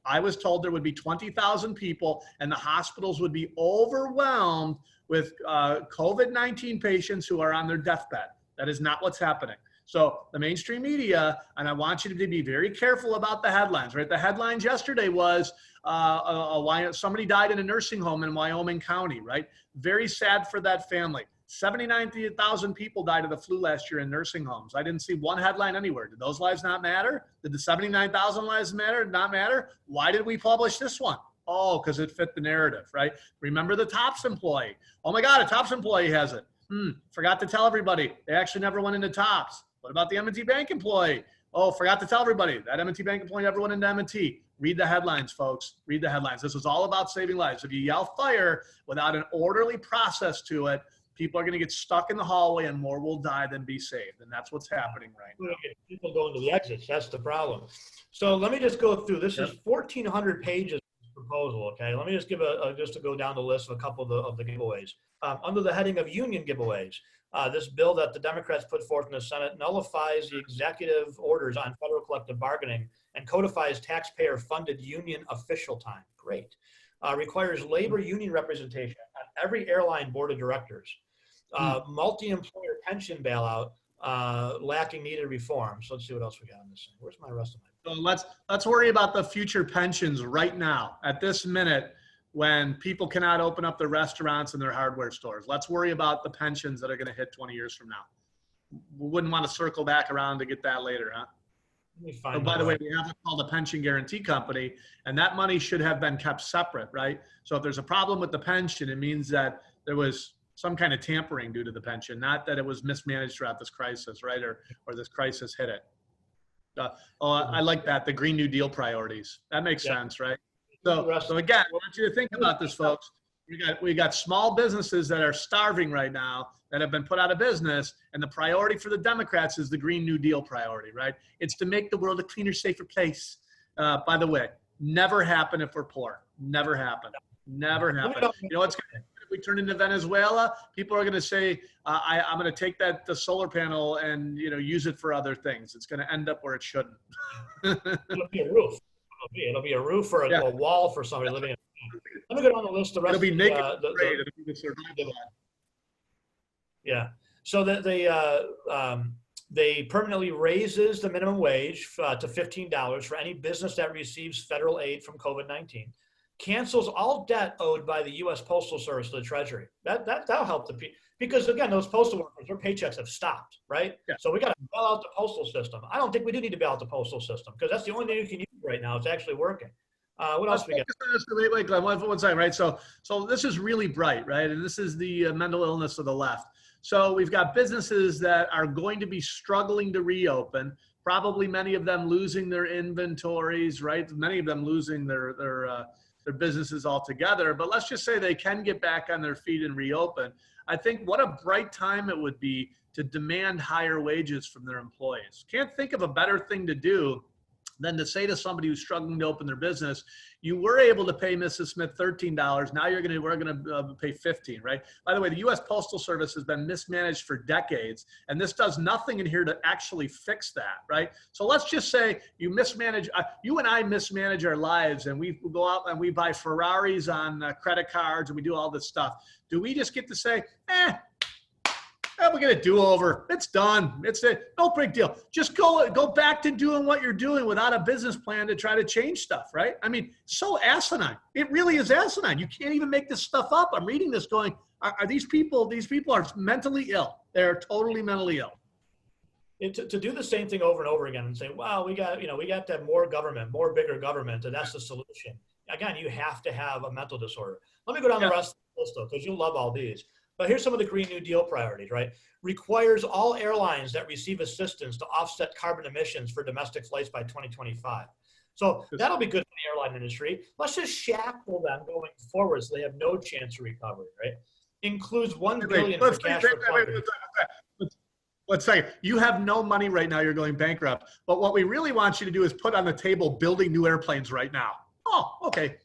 I was told there would be 20,000 people and the hospitals would be overwhelmed with COVID-19 patients who are on their deathbed. That is not what's happening. So the mainstream media, and I want you to be very careful about the headlines, right? The headlines yesterday was somebody died in a nursing home in Wyoming County, right? Very sad for that family. 79,000 people died of the flu last year in nursing homes. I didn't see one headline anywhere. Did those lives not matter? Did the 79,000 lives not matter? Why did we publish this one? Oh, because it fit the narrative, right? Remember the TOPS employee. Oh my God, a TOPS employee has it. Forgot to tell everybody. They actually never went into TOPS. What about the M&T Bank employee? Oh, forgot to tell everybody. That M&T Bank employee never went into M&T. Read the headlines, folks. Read the headlines. This is all about saving lives. If you yell fire without an orderly process to it, people are going to get stuck in the hallway and more will die than be saved. And that's what's happening right now. People going to the exits. That's the problem. So let me just go through. This is 1,400 pages proposal. Okay. Let me just give just to go down the list of a couple of the giveaways. Under the heading of union giveaways, this bill that the Democrats put forth in the Senate nullifies the executive orders on federal collective bargaining and codifies taxpayer-funded union official time. Great. Requires labor union representation on every airline board of directors, multi-employer pension bailout, lacking needed reform. So let's see what else we got on this thing. Where's my rest of my? So let's worry about the future pensions right now, at this minute, when people cannot open up their restaurants and their hardware stores. Let's worry about the pensions that are going to hit 20 years from now. We wouldn't want to circle back around to get that later, huh? Oh, by the way, we have what's called a pension guarantee company, and that money should have been kept separate, right? So if there's a problem with the pension, it means that there was some kind of tampering due to the pension, not that it was mismanaged throughout this crisis, right? Or this crisis hit it. I like that, the Green New Deal priorities. That makes sense, right? So again, I want you to think about this, folks. We got small businesses that are starving right now, that have been put out of business, and the priority for the Democrats is the Green New Deal priority, right? It's to make the world a cleaner, safer place. By the way, never happen if we're poor. Never happen. Never happen. You know what's going to happen if we turn into Venezuela? People are going to say, I'm going to take the solar panel and use it for other things. It's going to end up where it shouldn't. It'll be a roof. It'll be a roof or a wall for somebody living in. Let me go down the list. The rest. It'll be naked. It'll be the survival. Yeah. So they permanently raises the minimum wage to $15 for any business that receives federal aid from COVID-19. Cancels all debt owed by the U.S. Postal Service to the Treasury. That'll help the people, because again, those postal workers, their paychecks have stopped, right? Yeah. So we got to bail out the postal system. I don't think we do need to bail out the postal system, because that's the only thing you can use right now. It's actually working. What else we got? Wait, Glenn, one second, right? So this is really bright, right? And this is the mental illness of the left. So we've got businesses that are going to be struggling to reopen, probably many of them losing their inventories, right? Many of them losing their businesses altogether. But let's just say they can get back on their feet and reopen. I think what a bright time it would be to demand higher wages from their employees. Can't think of a better thing to do than to say to somebody who's struggling to open their business, you were able to pay Mrs. Smith $13. Now we're going to pay $15, right? By the way, the U.S. Postal Service has been mismanaged for decades, and this does nothing in here to actually fix that, right? So let's just say you and I mismanage our lives, and we go out and we buy Ferraris on credit cards, and we do all this stuff. Do we just get to say, we're going to do over. It's done. It's no big deal. Just go back to doing what you're doing without a business plan to try to change stuff, right? I mean, so asinine. It really is asinine. You can't even make this stuff up. I'm reading this going, are these people are mentally ill. They're totally mentally ill. To do the same thing over and over again and say, wow, we got to have more government, more bigger government, and that's the solution. Again, you have to have a mental disorder. Let me go down the rest of the list, though, because you'll love all these. But here's some of the Green New Deal priorities, right? Requires all airlines that receive assistance to offset carbon emissions for domestic flights by 2025. So that'll be good for the airline industry. Let's just shackle them going forward so they have no chance of recovery, right? Includes $1 billion for cash recovery. Let's say you have no money right now. You're going bankrupt. But what we really want you to do is put on the table building new airplanes right now. Oh, okay.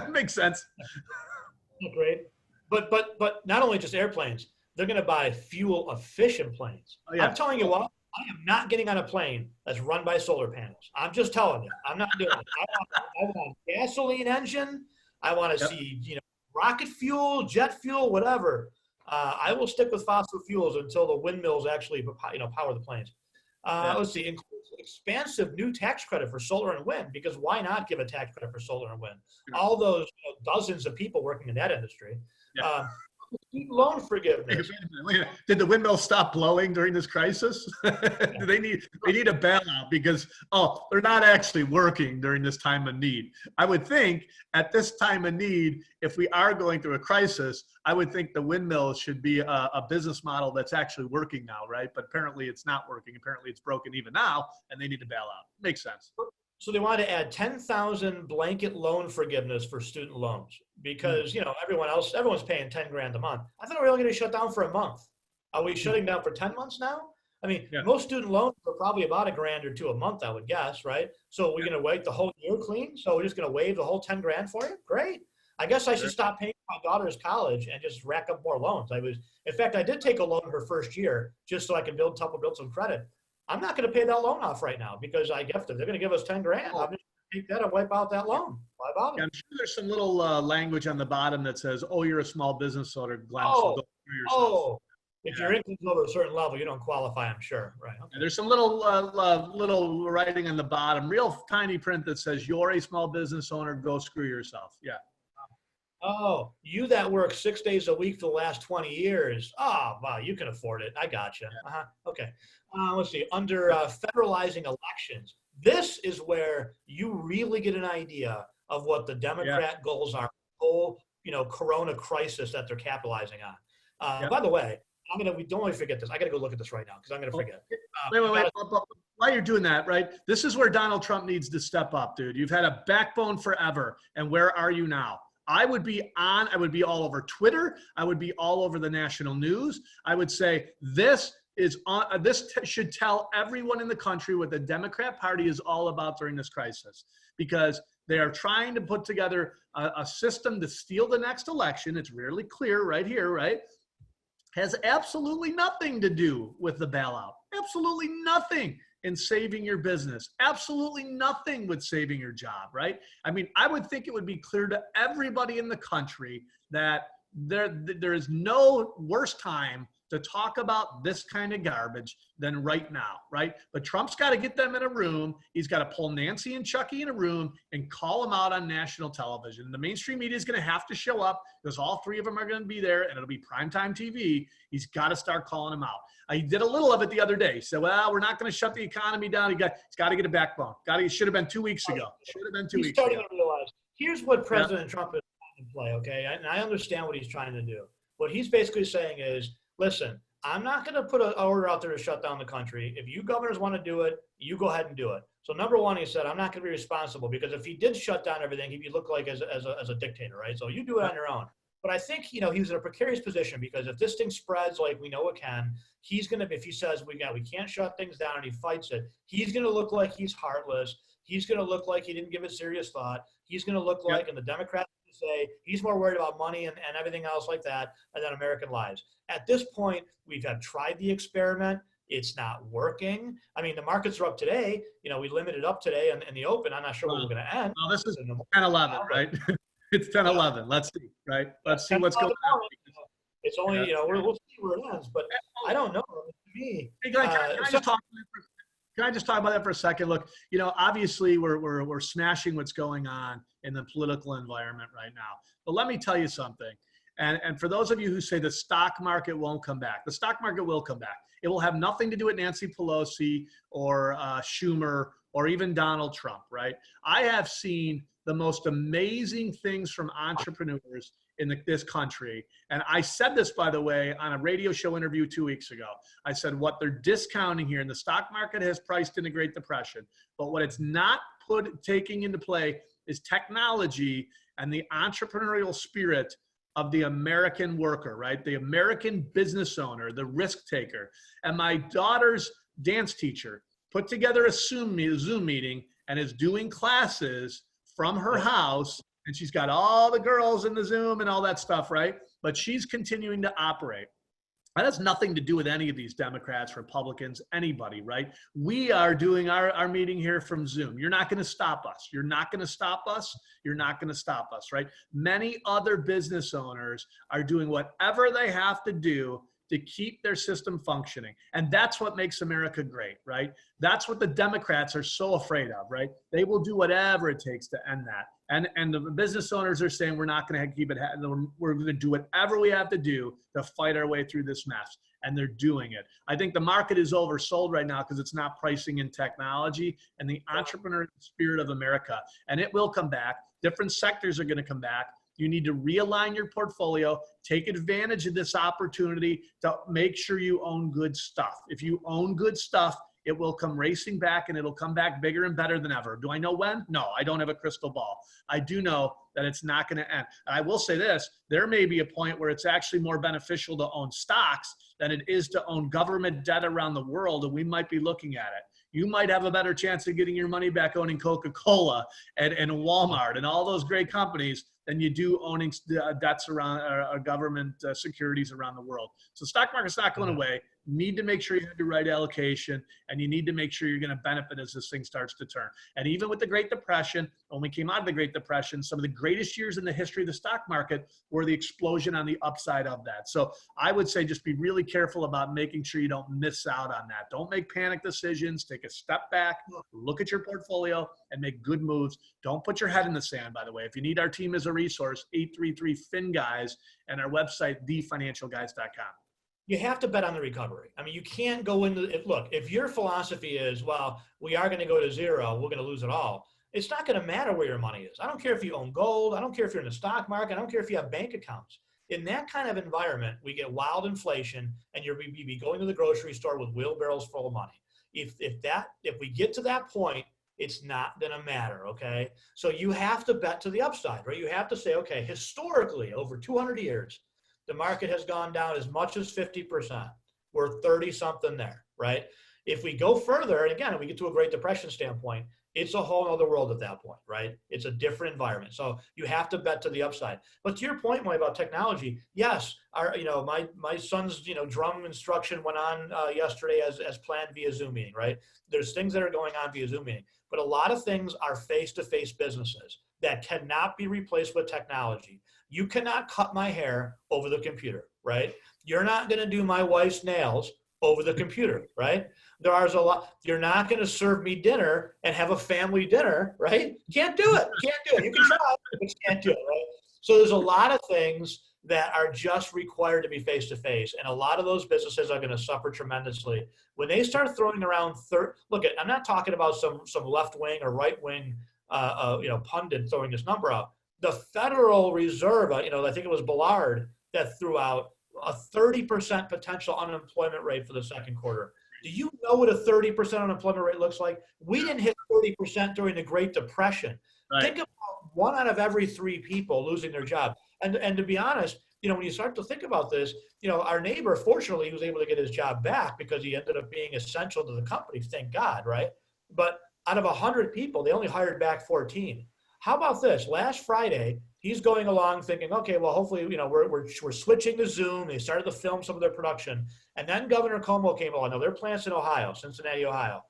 Makes sense. Great. But not only just airplanes, they're going to buy fuel efficient planes. Oh, yeah. I'm telling you what, I am not getting on a plane that's run by solar panels. I'm just telling you, I'm not doing it. I want a gasoline engine. I want to see, rocket fuel, jet fuel, whatever. I will stick with fossil fuels until the windmills actually, power the planes. Let's see, includes expansive new tax credit for solar and wind, because why not give a tax credit for solar and wind? All those dozens of people working in that industry. Yeah. Loan forgiveness. Did the windmills stop blowing during this crisis? They need a bailout because they're not actually working during this time of need. I would think at this time of need, if we are going through a crisis, I would think the windmills should be a business model that's actually working now, right? But apparently it's not working. Apparently it's broken even now, and they need to bail out. Makes sense. So they wanted to add 10,000 blanket loan forgiveness for student loans because, everyone's paying 10 grand a month. I thought we were only going to shut down for a month. Are we shutting down for 10 months now? I mean, most student loans are probably about $1 grand or $2 a month, I would guess, right? So we're going to wait the whole year clean? So we're just going to waive the whole 10 grand for you? Great. I guess I should stop paying for my daughter's college and just rack up more loans. In fact, I did take a loan her first year just so I can build some credit. I'm not going to pay that loan off right now because I gifted. They're going to give us 10 grand. I'm just take that and wipe out that loan. Why bother? Yeah, I'm sure there's some little language on the bottom that says, "Oh, you're a small business owner, Glenn, so Oh, go screw yourself." if your income's over a certain level, you don't qualify, I'm sure. Right. Okay. There's some little writing on the bottom, real tiny print that says, "You're a small business owner, go screw yourself." Yeah. Oh, you that work 6 days a week for the last 20 years. Oh, wow, you can afford it. I gotcha. Okay. Let's see. Under federalizing elections, this is where you really get an idea of what the Democrat goals are. Whole, Corona crisis that they're capitalizing on. By the way, we don't want to forget this. I got to go look at this right now because I'm going to forget. Wait. While you're doing that, right? This is where Donald Trump needs to step up, dude. You've had a backbone forever, and where are you now? I would be all over Twitter. I would be all over the national news. I would say this should tell everyone in the country what the Democrat Party is all about during this crisis, because they are trying to put together a system to steal the next election. It's really clear right here, right? Has absolutely nothing to do with the bailout. Absolutely nothing in saving your business. Absolutely nothing with saving your job, right? I mean, I would think it would be clear to everybody in the country that there is no worse time to talk about this kind of garbage than right now, right? But Trump's got to get them in a room. He's got to pull Nancy and Chucky in a room and call them out on national television. The mainstream media is going to have to show up because all three of them are going to be there, and it'll be primetime TV. He's got to start calling them out. He did a little of it the other day. He said, well, we're not going to shut the economy down. He's got to get a backbone. Should have been 2 weeks ago. Should have been 2 weeks ago. He's starting to realize, here's what President Trump is trying to play, okay? And I understand what he's trying to do. What he's basically saying is, listen, I'm not going to put an order out there to shut down the country. If you governors want to do it, you go ahead and do it. So number one, he said, I'm not going to be responsible, because if he did shut down everything, he'd look like as a dictator, right? So you do it on your own. But I think, he was in a precarious position, because if this thing spreads like we know it can, he's going to, if he says we can't shut things down and he fights it, he's going to look like he's heartless. He's going to look like he didn't give it serious thought. He's going to look like, and the Democrats say he's more worried about money and everything else like that than American lives. At this point, we have tried the experiment. It's not working. I mean, the markets are up today. We limited up today in the open. I'm not sure where we're going to end. Well, this is 10-11, right? It's 10-11. Let's see, right? Let's see what's going on. It's only, we'll see where it ends, but I don't know. To me, can I just talk about that for a second? Look, obviously we're smashing what's going on in the political environment right now. But let me tell you something. And for those of you who say the stock market won't come back, the stock market will come back. It will have nothing to do with Nancy Pelosi or Schumer or even Donald Trump, right? I have seen the most amazing things from entrepreneurs in this country. And I said this, by the way, on a radio show interview 2 weeks ago. I said what they're discounting here, and the stock market has priced in the Great Depression, but what it's not taking into play is technology and the entrepreneurial spirit of the American worker, right? The American business owner, the risk taker. And my daughter's dance teacher put together a Zoom meeting and is doing classes from her house, and she's got all the girls in the Zoom and all that stuff, right? But she's continuing to operate. That has nothing to do with any of these Democrats, Republicans, anybody, right? We are doing our meeting here from Zoom. You're not going to stop us. You're not going to stop us. You're not going to stop us, right? Many other business owners are doing whatever they have to do to keep their system functioning. And that's what makes America great, right? That's what the Democrats are so afraid of, right? They will do whatever it takes to end that. And the business owners are saying, we're not going to keep it, we're going to do whatever we have to do to fight our way through this mess. And they're doing it. I think the market is oversold right now because it's not pricing in technology and the entrepreneurial spirit of America. And it will come back. Different sectors are going to come back. You need to realign your portfolio, take advantage of this opportunity to make sure you own good stuff. If you own good stuff, it will come racing back, and it'll come back bigger and better than ever. Do I know when? No, I don't have a crystal ball. I do know that it's not going to end. And I will say this, there may be a point where it's actually more beneficial to own stocks than it is to own government debt around the world, and we might be looking at it. You might have a better chance of getting your money back owning Coca-Cola and Walmart and all those great companies than you do owning debts around government securities around the world. So stock market's not going away. You need to make sure you have the right allocation, and you need to make sure you're going to benefit as this thing starts to turn. And even with the Great Depression, when we came out of the Great Depression, some of the greatest years in the history of the stock market were the explosion on the upside of that. So I would say just be really careful about making sure you don't miss out on that. Don't make panic decisions. Take a step back, look at your portfolio, and make good moves. Don't put your head in the sand, by the way. If you need our team as a resource, 833-FIN-GUYS, and our website, thefinancialguys.com. You have to bet on the recovery. I mean, you can't go into it. Look, if your philosophy is, well, we are going to go to zero, we're going to lose it all, it's not going to matter where your money is. I don't care if you own gold. I don't care if you're in the stock market. I don't care if you have bank accounts. In that kind of environment, we get wild inflation, and you'll be going to the grocery store with wheelbarrows full of money. If we get to that point, it's not going to matter, okay? So you have to bet to the upside, right? You have to say, okay, historically, over 200 years, the market has gone down as much as 50%. We're 30-something there, right? If we go further, and again, if we get to a Great Depression standpoint, it's a whole other world at that point, right? It's a different environment. So you have to bet to the upside. But to your point, Mike, about technology, yes, my son's drum instruction went on yesterday as planned via Zoom meeting, right? There's things that are going on via Zoom meeting, but a lot of things are face-to-face businesses that cannot be replaced with technology. You cannot cut my hair over the computer, right? You're not going to do my wife's nails over the computer, right? There's a lot. You're not going to serve me dinner and have a family dinner, right? You can't do it. You can't do it. You can try, but you can't do it, right? So there's a lot of things that are just required to be face-to-face, and a lot of those businesses are going to suffer tremendously when they start throwing around. I'm not talking about some left-wing or right-wing pundit throwing this number out. The Federal Reserve, I think it was Ballard that threw out a 30% potential unemployment rate for the second quarter. Do you know what a 30% unemployment rate looks like? We didn't hit 30% during the Great Depression. Right. Think about 1 out of every 3 people losing their job. And to be honest, when you start to think about this, our neighbor, fortunately, he was able to get his job back because he ended up being essential to the company, thank God, right? But out of 100 people, they only hired back 14. How about this? Last Friday, he's going along thinking, okay, well, hopefully, we're switching to Zoom. They started to film some of their production. And then Governor Cuomo came along. Now, their plant's in Ohio, Cincinnati, Ohio.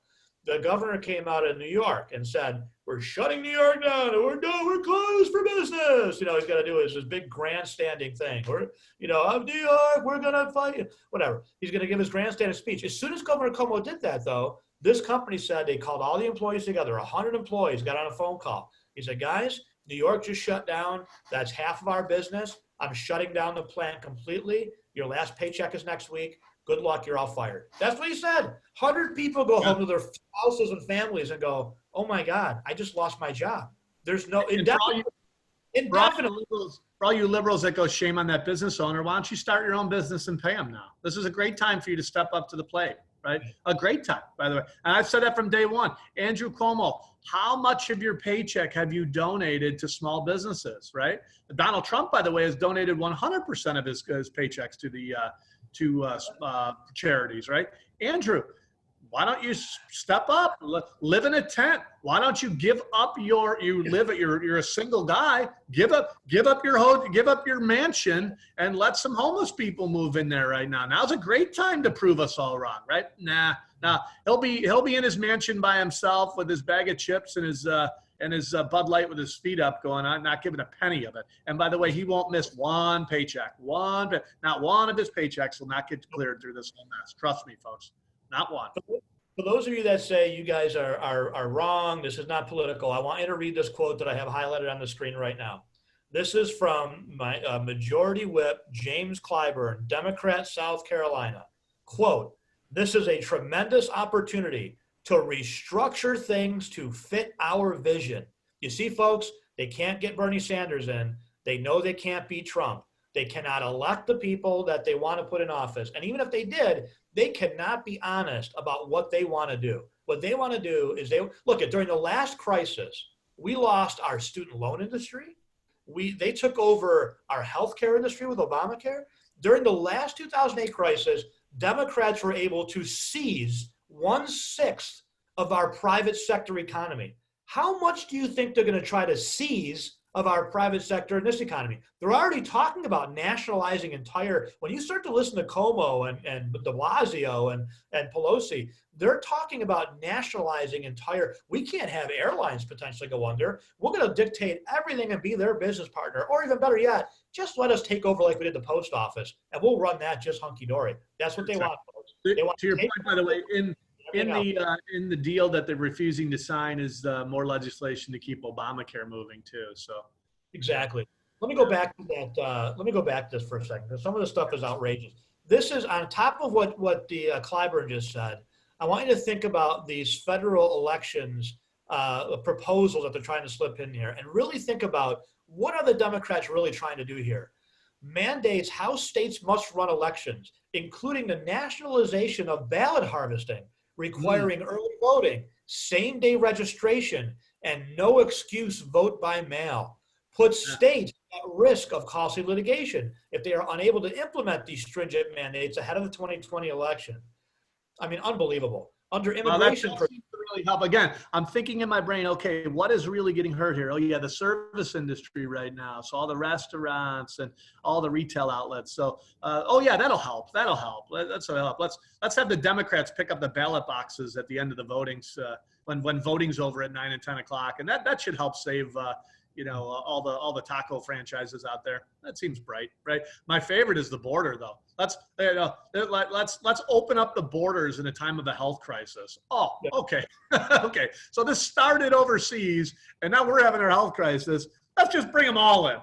The governor came out of New York and said, we're shutting New York down. We're closed for business. He's got to do this big grandstanding thing. We're, of New York, we're going to fight you. Whatever. He's going to give his grandstanding speech. As soon as Governor Cuomo did that, though, this company said they called all the employees together, 100 employees, got on a phone call. He said, guys, New York just shut down. That's half of our business. I'm shutting down the plant completely. Your last paycheck is next week. Good luck. You're all fired. That's what he said. 100 people go home to their spouses and families and go, oh, my God, I just lost my job. There's no indefinite. For all you liberals that go, shame on that business owner, why don't you start your own business and pay them now? This is a great time for you to step up to the plate. Right? A great time, by the way. And I've said that from day one. Andrew Cuomo, how much of your paycheck have you donated to small businesses, right? Donald Trump, by the way, has donated 100% of his paychecks to the charities, right? Andrew, why don't you step up, live in a tent? Why don't you give up you're a single guy, give up your mansion and let some homeless people move in there right now. Now's a great time to prove us all wrong, right? Nah, he'll be in his mansion by himself with his bag of chips and his Bud Light with his feet up going on, not giving a penny of it. And by the way, he won't miss one paycheck. Not one of his paychecks will not get cleared through this whole mess. Trust me, folks. Not one. For those of you that say you guys are wrong, this is not political, I want you to read this quote that I have highlighted on the screen right now. This is from my Majority Whip, James Clyburn, Democrat, South Carolina. Quote, this is a tremendous opportunity to restructure things to fit our vision. You see, folks, they can't get Bernie Sanders in. They know they can't beat Trump. They cannot elect the people that they want to put in office. And even if they did, they cannot be honest about what they want to do. What they want to do is during the last crisis, we lost our student loan industry. They took over our healthcare industry with Obamacare. During the last 2008 crisis, Democrats were able to seize 1/6 of our private sector economy. How much do you think they're going to try to seize of our private sector in this economy. They're already talking about nationalizing entire, when you start to listen to Cuomo and de Blasio and Pelosi, they're talking about nationalizing entire, we can't have airlines potentially go under. We're going to dictate everything and be their business partner, or even better yet, just let us take over like we did the post office and we'll run that just hunky-dory. That's what they want, folks. They want to your point, by the way, in the deal that they're refusing to sign is more legislation to keep Obamacare moving too. So exactly. Let me go back to that. Let me go back to this for a second, because some of this stuff is outrageous. This is on top of what the Clyburn just said. I want you to think about these federal elections proposals that they're trying to slip in here, and really think about what are the Democrats really trying to do here. Mandates how states must run elections, including the nationalization of ballot harvesting, requiring early voting, same-day registration, and no excuse vote by mail. Puts states at risk of costly litigation if they are unable to implement these stringent mandates ahead of the 2020 election. I mean, unbelievable. Under immigration, that seems to really help. Again, I'm thinking in my brain, okay, what is really getting hurt here? Oh yeah, the service industry right now. So all the restaurants and all the retail outlets. So, oh yeah, that'll help. That'll help. That's what help. Let's have the Democrats pick up the ballot boxes at the end of the votings when voting's over at 9 and 10 o'clock, and that should help save. All the taco franchises out there. That seems bright, right? My favorite is the border, though. Let's open up the borders in a time of a health crisis. Oh, okay, okay. So this started overseas, and now we're having our health crisis. Let's just bring them all in.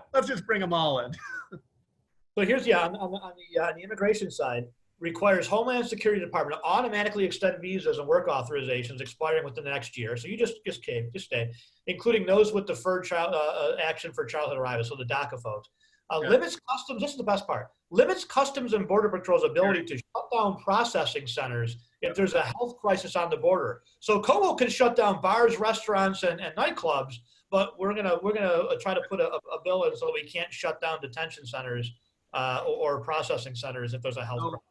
So here's on the immigration side. Requires Homeland Security Department to automatically extend visas and work authorizations expiring within the next year. So you just stay, including those with deferred child action for childhood arrivals, so the DACA folks. Limits customs, this is the best part, limits Customs and Border Patrol's ability to shut down processing centers if there's a health crisis on the border. So Cuomo can shut down bars, restaurants, and nightclubs, but we're gonna try to put a bill in so that we can't shut down detention centers or processing centers if there's a health crisis.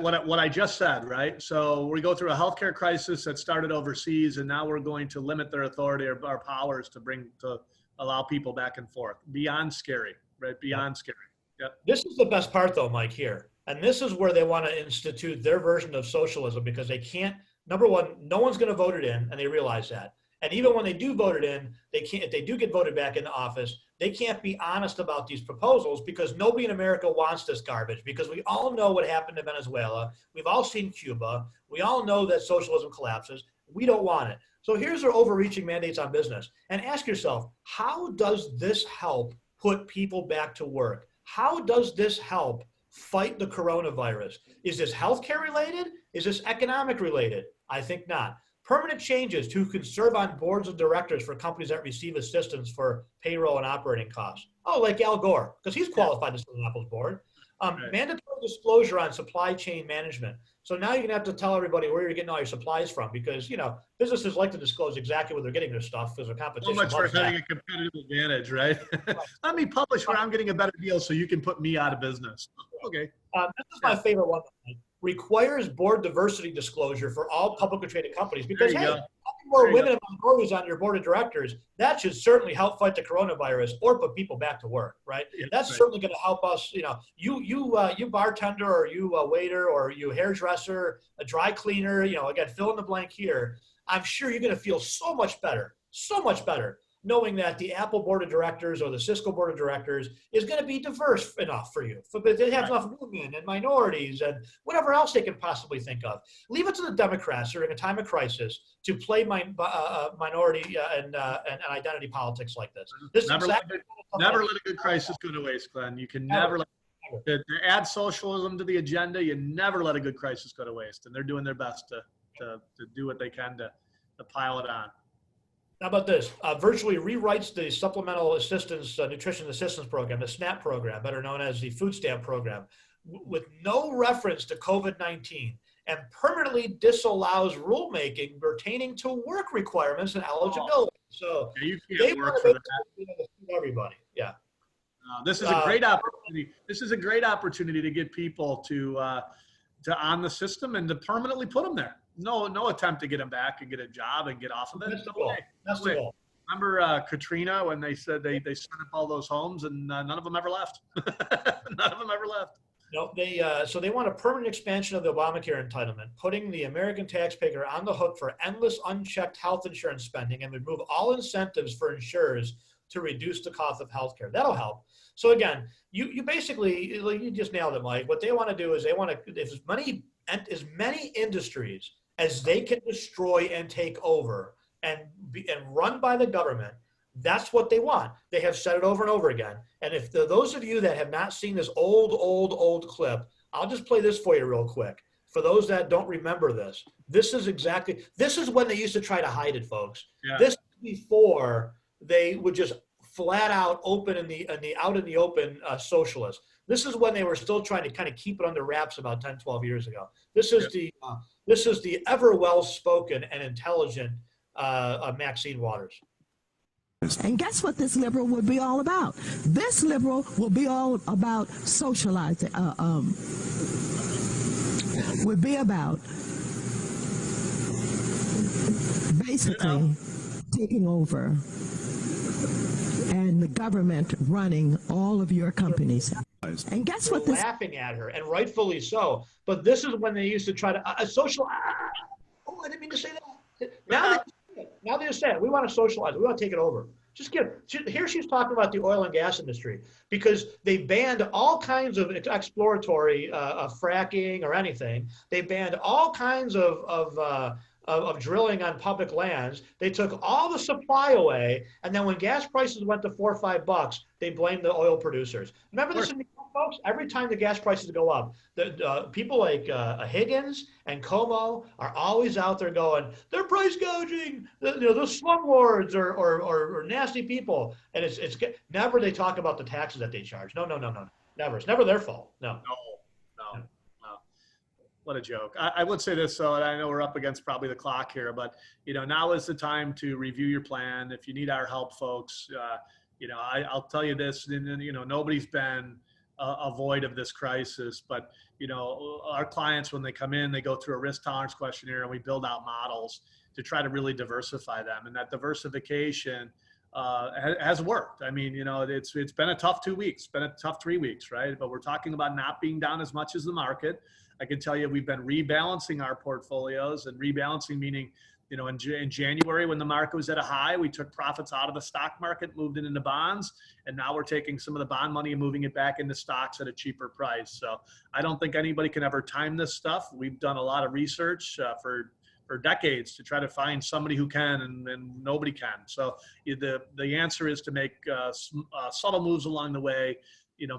What I just said, right? So we go through a healthcare crisis that started overseas, and now we're going to limit their authority or our powers to allow people back and forth. Beyond scary, right? Beyond scary. Yep. This is the best part, though, Mike, here. And this is where they want to institute their version of socialism, because they can't, number one, no one's going to vote it in, and they realize that. And even when they do vote it in, they can't, if they do get voted back into office, they can't be honest about these proposals, because nobody in America wants this garbage, because we all know what happened to Venezuela. We've all seen Cuba. We all know that socialism collapses. We don't want it. So here's their overreaching mandates on business. And ask yourself, how does this help put people back to work? How does this help fight the coronavirus? Is this healthcare related? Is this economic related? I think not. Permanent changes to who can serve on boards of directors for companies that receive assistance for payroll and operating costs. Oh, like Al Gore, because he's qualified to sit on Apple's board. Mandatory disclosure on supply chain management. So now you're going to have to tell everybody where you're getting all your supplies from, because, businesses like to disclose exactly where they're getting their stuff because their competition. So much for having a competitive advantage, right? Let me publish where I'm getting a better deal so you can put me out of business. Okay. This is my favorite one. Requires board diversity disclosure for all publicly traded companies, because hey, having more women and minorities on your board of directors, that should certainly help fight the coronavirus or put people back to work, right? Yeah, that's certainly going to help us. You bartender, or you waiter, or you hairdresser, a dry cleaner, again, fill in the blank here. I'm sure you're going to feel so much better, knowing that the Apple board of directors or the Cisco board of directors is going to be diverse enough for you. But they have enough women and minorities and whatever else they can possibly think of. Leave it to the Democrats during a time of crisis to play minority and identity politics like this. Never let a good crisis go to waste, Glenn. You can never to add socialism to the agenda. You never let a good crisis go to waste, and they're doing their best to do what they can to pile it on. How about this? Virtually rewrites the Supplemental Assistance, Nutrition Assistance Program, the SNAP program, better known as the food stamp program, with no reference to COVID-19, and permanently disallows rulemaking pertaining to work requirements and eligibility. So you they can't work want for to that. Everybody. Yeah. This is a great opportunity. This is a great opportunity to get people to on the system and to permanently put them there. No attempt to get them back and get a job and get off of it. That's the goal. Remember Katrina when they said they set up all those homes and none of them ever left? None of them ever left. No, so they want a permanent expansion of the Obamacare entitlement, putting the American taxpayer on the hook for endless unchecked health insurance spending and remove all incentives for insurers to reduce the cost of health care. That'll help. So again, you basically, you just nailed it, Mike. What they want to do is they want to, as many industries as they can destroy and take over and run by the government. That's what they want. They have said it over and over again. And if those of you that have not seen this old clip, I'll just play this for you real quick. For those that don't remember this, this is when they used to try to hide it, folks. Yeah. This is before they would just flat out open out in the open socialist. This is when they were still trying to kind of keep it under wraps about 10, 12 years ago. This is the ever well-spoken and intelligent Maxine Waters. And guess what this liberal would be all about? This liberal will be all about socializing, would be about basically taking over and the government running all of your companies. And guess what this— laughing at her, and rightfully so. But this is when they used to try to social. Oh, I didn't mean to say that. Now they just say it. We want to socialize. We want to take it over. Just here she's talking about the oil and gas industry because they banned all kinds of exploratory fracking or anything. They banned all kinds of drilling on public lands. They took all the supply away, and then when gas prices went to $4 or $5, they blamed the oil producers. Remember this, folks? Every time the gas prices go up, the people like Higgins and Como are always out there going, they're price gouging, the slumlords or nasty people. And it's never they talk about the taxes that they charge. No, never. It's never their fault. No. What a joke. I would say this, so I know we're up against probably the clock here, but now is the time to review your plan. If you need our help, folks, I'll tell you this, nobody's been avoid of this crisis, but our clients, when they come in, they go through a risk tolerance questionnaire and we build out models to try to really diversify them. And that diversification has worked. I mean, it's been a tough 2 weeks, been a tough 3 weeks, right? But we're talking about not being down as much as the market. I can tell you we've been rebalancing our portfolios, and rebalancing meaning, in January when the market was at a high, we took profits out of the stock market, moved it into bonds, and now we're taking some of the bond money and moving it back into stocks at a cheaper price. So I don't think anybody can ever time this stuff. We've done a lot of research for decades to try to find somebody who can, and nobody can. So the answer is to make subtle moves along the way,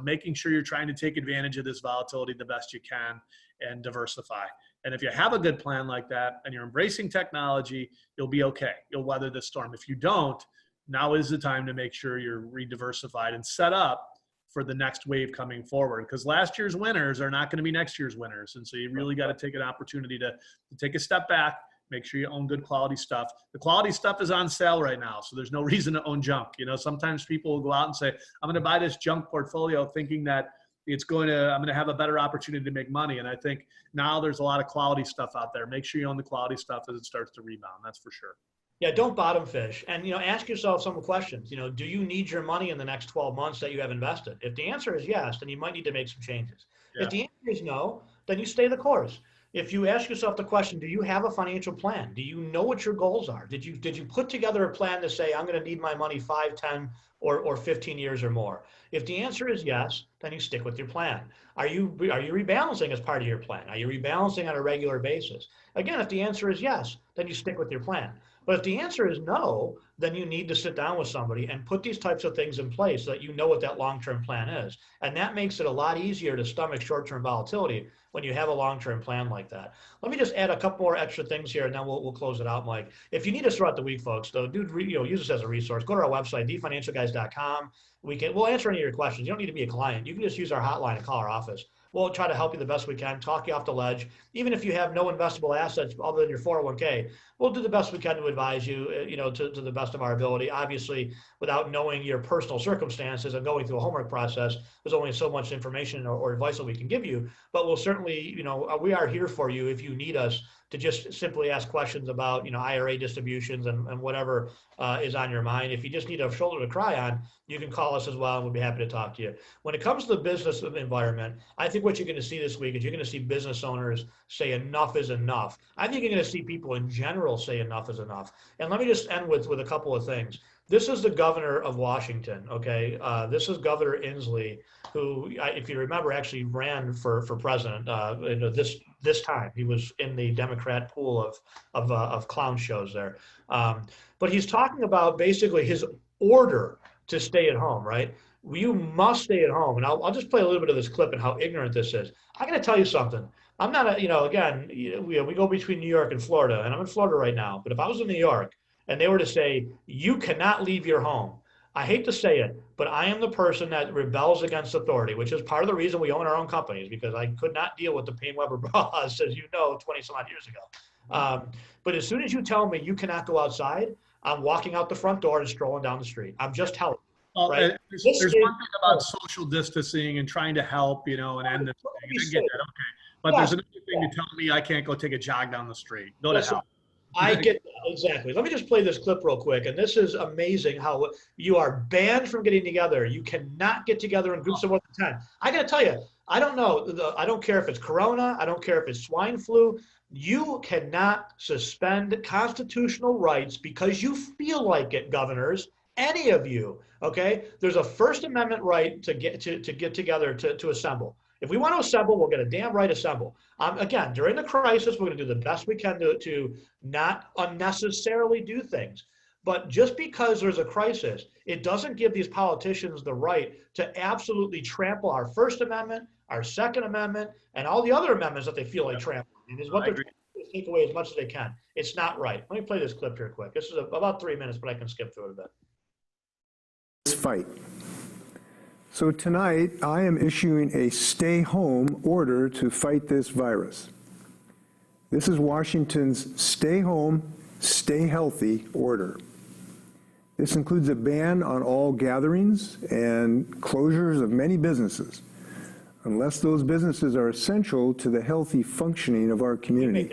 making sure you're trying to take advantage of this volatility the best you can and diversify. And if you have a good plan like that and you're embracing technology, you'll be okay. You'll weather the storm. If you don't, now is the time to make sure you're re-diversified and set up for the next wave coming forward, because last year's winners are not going to be next year's winners. And so you really got to take an opportunity to take a step back, make sure you own good quality stuff. The quality stuff is on sale right now, so there's no reason to own junk. Sometimes people will go out and say, I'm going to buy this junk portfolio thinking that I'm going to have a better opportunity to make money. And I think now there's a lot of quality stuff out there. Make sure you own the quality stuff as it starts to rebound. That's for sure. Yeah, don't bottom fish. And, ask yourself some questions. Do you need your money in the next 12 months that you have invested? If the answer is yes, then you might need to make some changes. Yeah. If the answer is no, then you stay the course. If you ask yourself the question, do you have a financial plan? Do you know what your goals are? Did you put together a plan to say, I'm going to need my money 5, 10, or 15 years or more? If the answer is yes, then you stick with your plan. Are you rebalancing as part of your plan? Are you rebalancing on a regular basis? Again, if the answer is yes, then you stick with your plan. But if the answer is no, then you need to sit down with somebody and put these types of things in place so that you know what that long-term plan is. And that makes it a lot easier to stomach short-term volatility when you have a long-term plan like that. Let me just add a couple more extra things here, and then we'll close it out, Mike. If you need us throughout the week, folks, though, use us as a resource. Go to our website, thefinancialguys.com. We'll answer any of your questions. You don't need to be a client. You can just use our hotline and call our office. We'll try to help you the best we can, talk you off the ledge. Even if you have no investable assets other than your 401k, we'll do the best we can to advise you, to the best of our ability. Obviously, without knowing your personal circumstances and going through a homework process, there's only so much information or advice that we can give you. But we'll certainly, we are here for you if you need us to just simply ask questions about, IRA distributions and whatever is on your mind. If you just need a shoulder to cry on, you can call us as well, and we'll be happy to talk to you. When it comes to the business environment, I think what you're going to see this week is you're going to see business owners say enough is enough. I think you're going to see people in general say enough is enough. And let me just end with a couple of things. This is the governor of Washington, okay? This is Governor Inslee, who, if you remember, actually ran for president this time. He was in the Democrat pool of clown shows there. But he's talking about basically his order to stay at home, right? You must stay at home. And I'll just play a little bit of this clip and how ignorant this is. I got to tell you something. I'm not we go between New York and Florida, and I'm in Florida right now. But if I was in New York, and they were to say, you cannot leave your home, I hate to say it, but I am the person that rebels against authority, which is part of the reason we own our own companies, because I could not deal with the Payne-Weber laws, as 20 some odd years ago. But as soon as you tell me you cannot go outside, I'm walking out the front door and strolling down the street. I'm just telling you. Well, right? There's one thing about social distancing and trying to help, and end this thing. I get that, okay. But there's another thing to tell me I can't go take a jog down the street. Go to hell. I get that, exactly. Let me just play this clip real quick. And this is amazing how you are banned from getting together. You cannot get together in groups of more than 10. I got to tell you, I don't know. I don't care if it's corona. I don't care if it's swine flu. You cannot suspend constitutional rights because you feel like it, governors, any of you, okay? There's a First Amendment right to get together, to assemble. If we want to assemble, we'll get a damn right assemble. Again, during the crisis, we're going to do the best we can to not unnecessarily do things. But just because there's a crisis, it doesn't give these politicians the right to absolutely trample our First Amendment, our Second Amendment, and all the other amendments that they feel like trampling. It is what they're trying to take away as much as they can. It's not right. Let me play this clip here quick. This is about 3 minutes, but I can skip through it a bit. This fight. So tonight, I am issuing a stay-home order to fight this virus. This is Washington's stay home, stay healthy order. This includes a ban on all gatherings and closures of many businesses, unless those businesses are essential to the healthy functioning of our community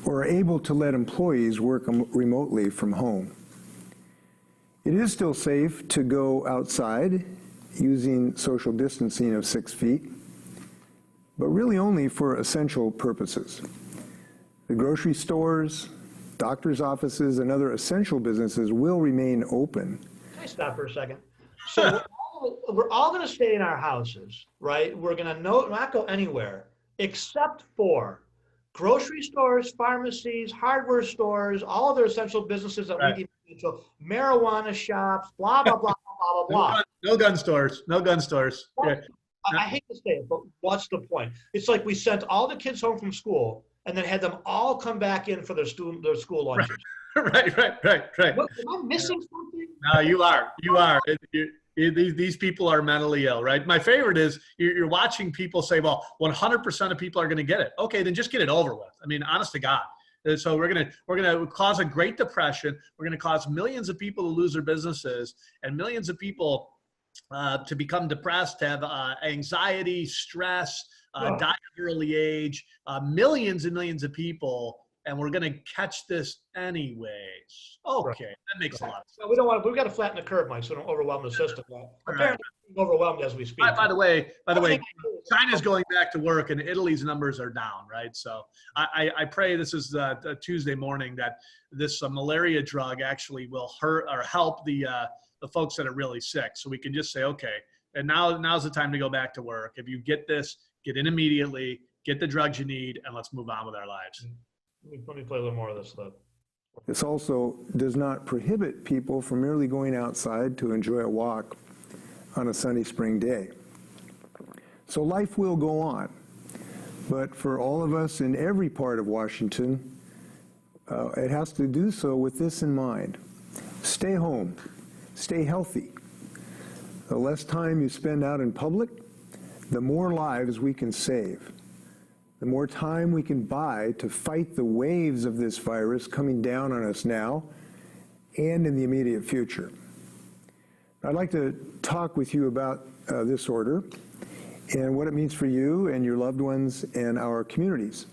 or are able to let employees work remotely from home. It is still safe to go outside using social distancing of 6 feet, but really only for essential purposes. The grocery stores, doctor's offices, and other essential businesses will remain open. Can I stop for a second? So we're all going to stay in our houses, right? We're going to not go anywhere except for grocery stores, pharmacies, hardware stores, all other essential businesses that we need to, marijuana shops, blah, blah, blah, blah, blah, blah. No gun stores. No gun stores. Yeah. I hate to say it, but what's the point? It's like we sent all the kids home from school and then had them all come back in for their school lunches. Right. What, am I missing something? No, you are. These people are mentally ill, right? My favorite is you're watching people say, well, 100% of people are going to get it. Okay, then just get it over with. I mean, honest to God. So we're gonna cause a Great Depression. We're gonna cause millions of people to lose their businesses and millions of people to become depressed, to have anxiety, stress, die at an early age, millions and millions of people, and we're going to catch this anyways. Okay, that makes a lot of sense. So we don't want to, we've got to flatten the curve, Mike, so we don't overwhelm the system. Apparently, we're overwhelmed as we speak. By the way, China's going back to work and Italy's numbers are down, right? So I pray this is a Tuesday morning that this malaria drug actually will hurt or help the folks that are really sick. So we can just say, okay, and now's the time to go back to work. If you get this, get in immediately, get the drugs you need, and let's move on with our lives. Let me play a little more of this clip. This also does not prohibit people from merely going outside to enjoy a walk on a sunny spring day. So life will go on. But for all of us in every part of Washington, it has to do so with this in mind. Stay home. Stay healthy. The less time you spend out in public, the more lives we can save, the more time we can buy to fight the waves of this virus coming down on us now and in the immediate future. I'd like to talk with you about this order and what it means for you and your loved ones and our communities.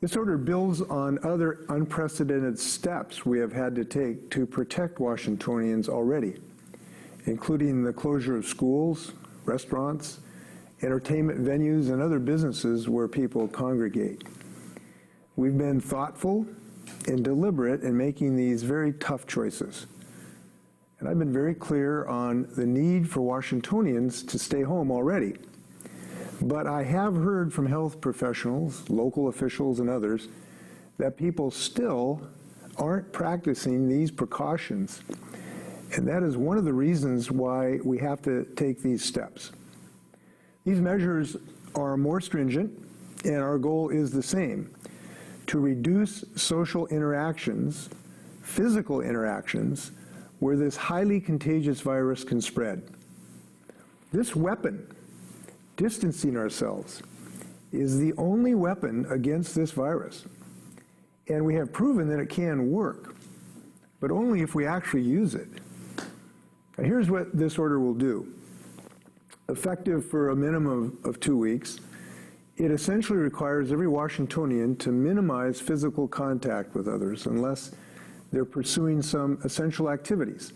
This order builds on other unprecedented steps we have had to take to protect Washingtonians already, including the closure of schools, restaurants, entertainment venues, and other businesses where people congregate. We've been thoughtful and deliberate in making these very tough choices. And I've been very clear on the need for Washingtonians to stay home already. But I have heard from health professionals, local officials, and others that people still aren't practicing these precautions. And that is one of the reasons why we have to take these steps. These measures are more stringent, and our goal is the same: to reduce social interactions, physical interactions, where this highly contagious virus can spread. This weapon, distancing ourselves, is the only weapon against this virus. And we have proven that it can work, but only if we actually use it. Now, here's what this order will do. Effective for a minimum of 2 weeks, it essentially requires every Washingtonian to minimize physical contact with others unless they're pursuing some essential activities,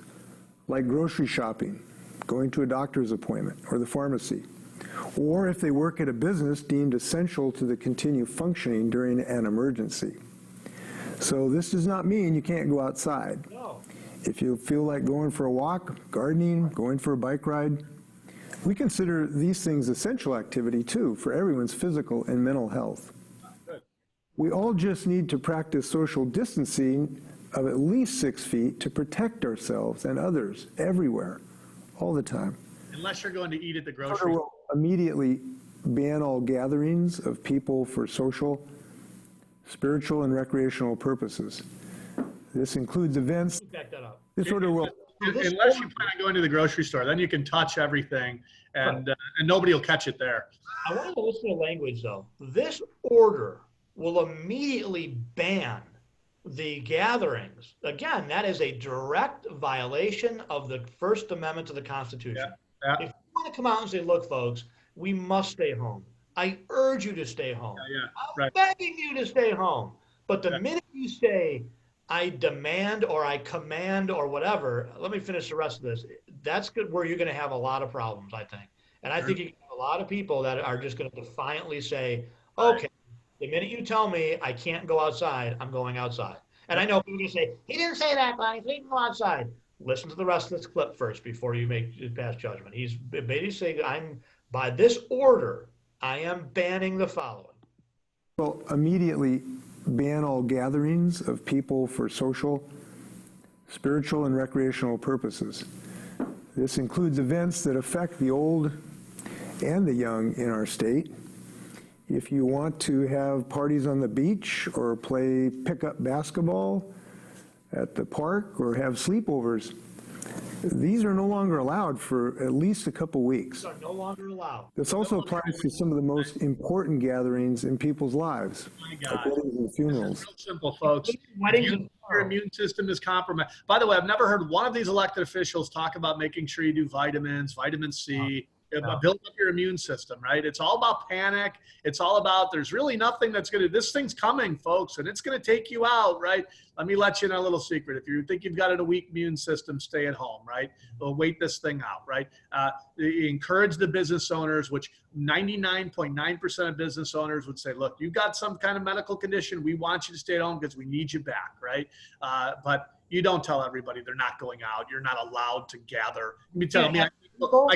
like grocery shopping, going to a doctor's appointment, or the pharmacy, or if they work at a business deemed essential to the continued functioning during an emergency. So this does not mean you can't go outside. No. If you feel like going for a walk, gardening, going for a bike ride, we consider these things essential activity too for everyone's physical and mental health. Good. We all just need to practice social distancing of at least 6 feet to protect ourselves and others everywhere, all the time. Unless you're going to eat at the grocery Order will immediately ban all gatherings of people for social, spiritual, and recreational purposes. This includes events. Back that up. This order will. Unless you plan on going to the grocery store, then you can touch everything, and nobody will catch it there. I want to listen to language, though. This order will immediately ban the gatherings. Again, that is a direct violation of the First Amendment to the Constitution. Yeah. If you want to come out and say, look, folks, we must stay home. I urge you to stay home. I'm begging you to stay home. But the minute you say, I demand or I command or whatever, let me finish the rest of this. That's good where you're going to have a lot of problems, I think. And I think you have a lot of people that are just going to defiantly say, okay, the minute you tell me I can't go outside, I'm going outside. And I know people are going to say, he didn't say that, Bonnie, he can go outside. Listen to the rest of this clip first before you make pass judgment. He's basically saying, by this order, I am banning the following. Well, immediately ban all gatherings of people for social, spiritual, and recreational purposes. This includes events that affect the old and the young in our state. If you want to have parties on the beach or play pickup basketball at the park or have sleepovers, these are no longer allowed for at least a couple weeks. These are no longer allowed. This also applies to some of the most important gatherings in people's lives, like weddings and funerals. It's real simple, folks. Your immune system is compromised. By the way, I've never heard one of these elected officials talk about making sure you do vitamins, vitamin C, build up your immune system, right? It's all about panic. It's all about, there's really nothing that's going to, this thing's coming, folks, and it's going to take you out, right? Let me let you in a little secret. If you think you've got a weak immune system, stay at home, right? We'll wait this thing out, right? Encourage the business owners, which 99.9% of business owners would say, look, you've got some kind of medical condition. We want you to stay at home because we need you back, right? But you don't tell everybody they're not going out. You're not allowed to gather. You tell me, I can't go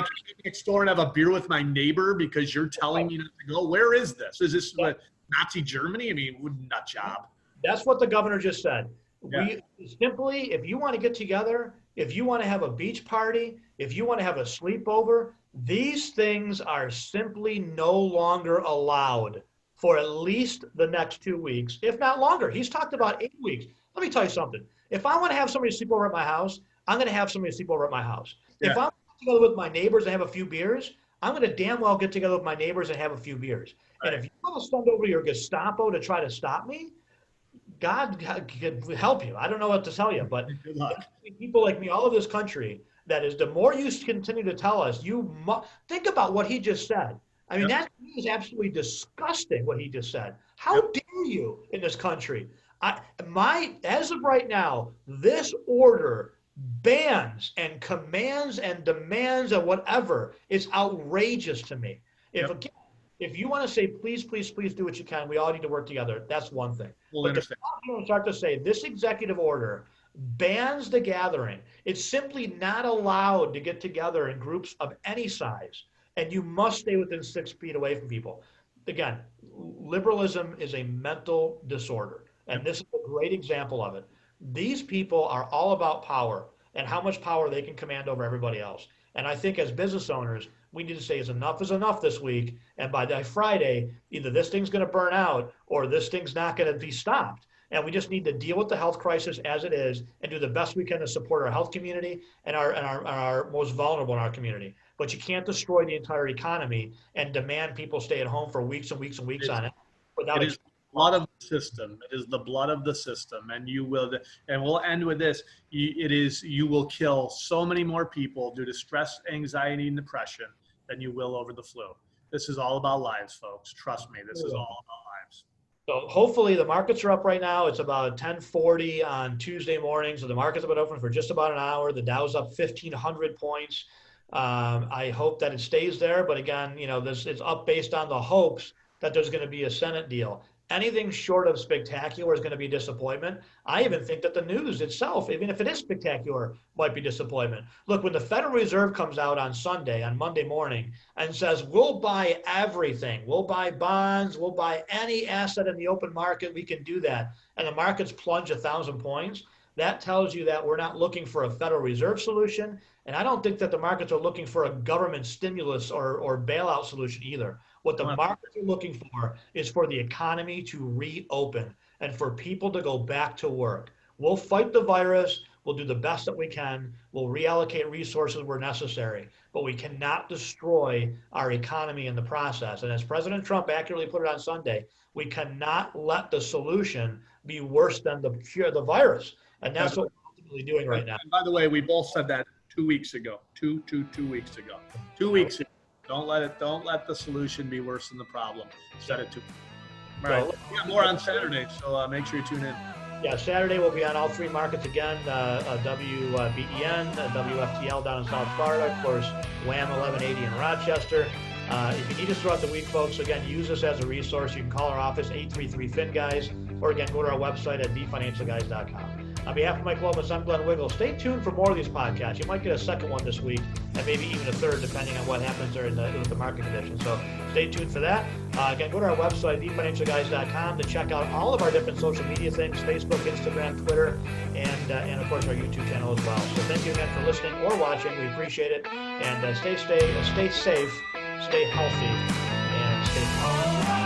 next door and have a beer with my neighbor because you're telling me not to go. Where is this? Is this what, Nazi Germany? I mean, nut job. That's what the governor just said. We simply, if you want to get together, if you want to have a beach party, if you want to have a sleepover, these things are simply no longer allowed for at least the next 2 weeks, if not longer. He's talked about 8 weeks. Let me tell you something. If I want to have somebody sleep over at my house, I'm going to have somebody sleep over at my house. If I'm together with my neighbors and have a few beers, I'm going to damn well get together with my neighbors and have a few beers. Right. And if you want to send over your Gestapo to try to stop me, God can help you. I don't know what to tell you, but people like me all over this country, that is, the more you continue to tell us, think about what he just said. I mean, that is absolutely disgusting what he just said. How dare you in this country? As of right now, this order bans and commands and demands and whatever is outrageous to me. If you want to say, please, please, please do what you can, we all need to work together, that's one thing. But to start to say this executive order bans the gathering, it's simply not allowed to get together in groups of any size, and you must stay within 6 feet away from people. Again, liberalism is a mental disorder, and this is a great example of it. These people are all about power and how much power they can command over everybody else. And I think as business owners, we need to say is enough this week. And by that Friday, either this thing's going to burn out or this thing's not going to be stopped. And we just need to deal with the health crisis as it is and do the best we can to support our health community and our most vulnerable in our community. But you can't destroy the entire economy and demand people stay at home for weeks and weeks and weeks on it. It is blood of the system. It is the blood of the system, and we'll end with this. You will kill so many more people due to stress, anxiety, and depression than you will over the flu. This is all about lives, folks. Trust me, this is all about lives. So hopefully the markets are up right now. It's about 10:40 on Tuesday morning. So the markets have been open for just about an hour. The Dow's up 1,500 points. I hope that it stays there. But again, it's up based on the hopes that there's going to be a Senate deal. Anything short of spectacular is going to be disappointment. I even think that the news itself, even if it is spectacular, might be disappointment. Look, when the Federal Reserve comes out on Monday morning, and says, we'll buy everything, we'll buy bonds, we'll buy any asset in the open market, we can do that, and the markets plunge 1,000 points, that tells you that we're not looking for a Federal Reserve solution, and I don't think that the markets are looking for a government stimulus or bailout solution either. What the markets are looking for is for the economy to reopen and for people to go back to work. We'll fight the virus. We'll do the best that we can. We'll reallocate resources where necessary, but we cannot destroy our economy in the process. And as President Trump accurately put it on Sunday, we cannot let the solution be worse than the virus. And that's what we're ultimately doing right now. And by the way, we both said that 2 weeks ago, 2 weeks ago, 2 weeks ago. Don't let the solution be worse than the problem. Set it to. All right. We got more on Saturday, so make sure you tune in. Yeah, Saturday we'll be on all 3 markets again. WBEN, WFTL down in South Florida, of course, WHAM 1180 in Rochester. If you need us throughout the week, folks, again, use us as a resource. You can call our office, 833-FIN-GUYS, or again, go to our website at thefinancialguys.com. On behalf of Mike Lomas, I'm Glenn Wiggle. Stay tuned for more of these podcasts. You might get a second one this week, and maybe even a third, depending on what happens with the market conditions. So stay tuned for that. Again, go to our website, thefinancialguys.com, to check out all of our different social media things, Facebook, Instagram, Twitter, and of course, our YouTube channel as well. So thank you again for listening or watching. We appreciate it. And stay safe, stay healthy, and stay positive.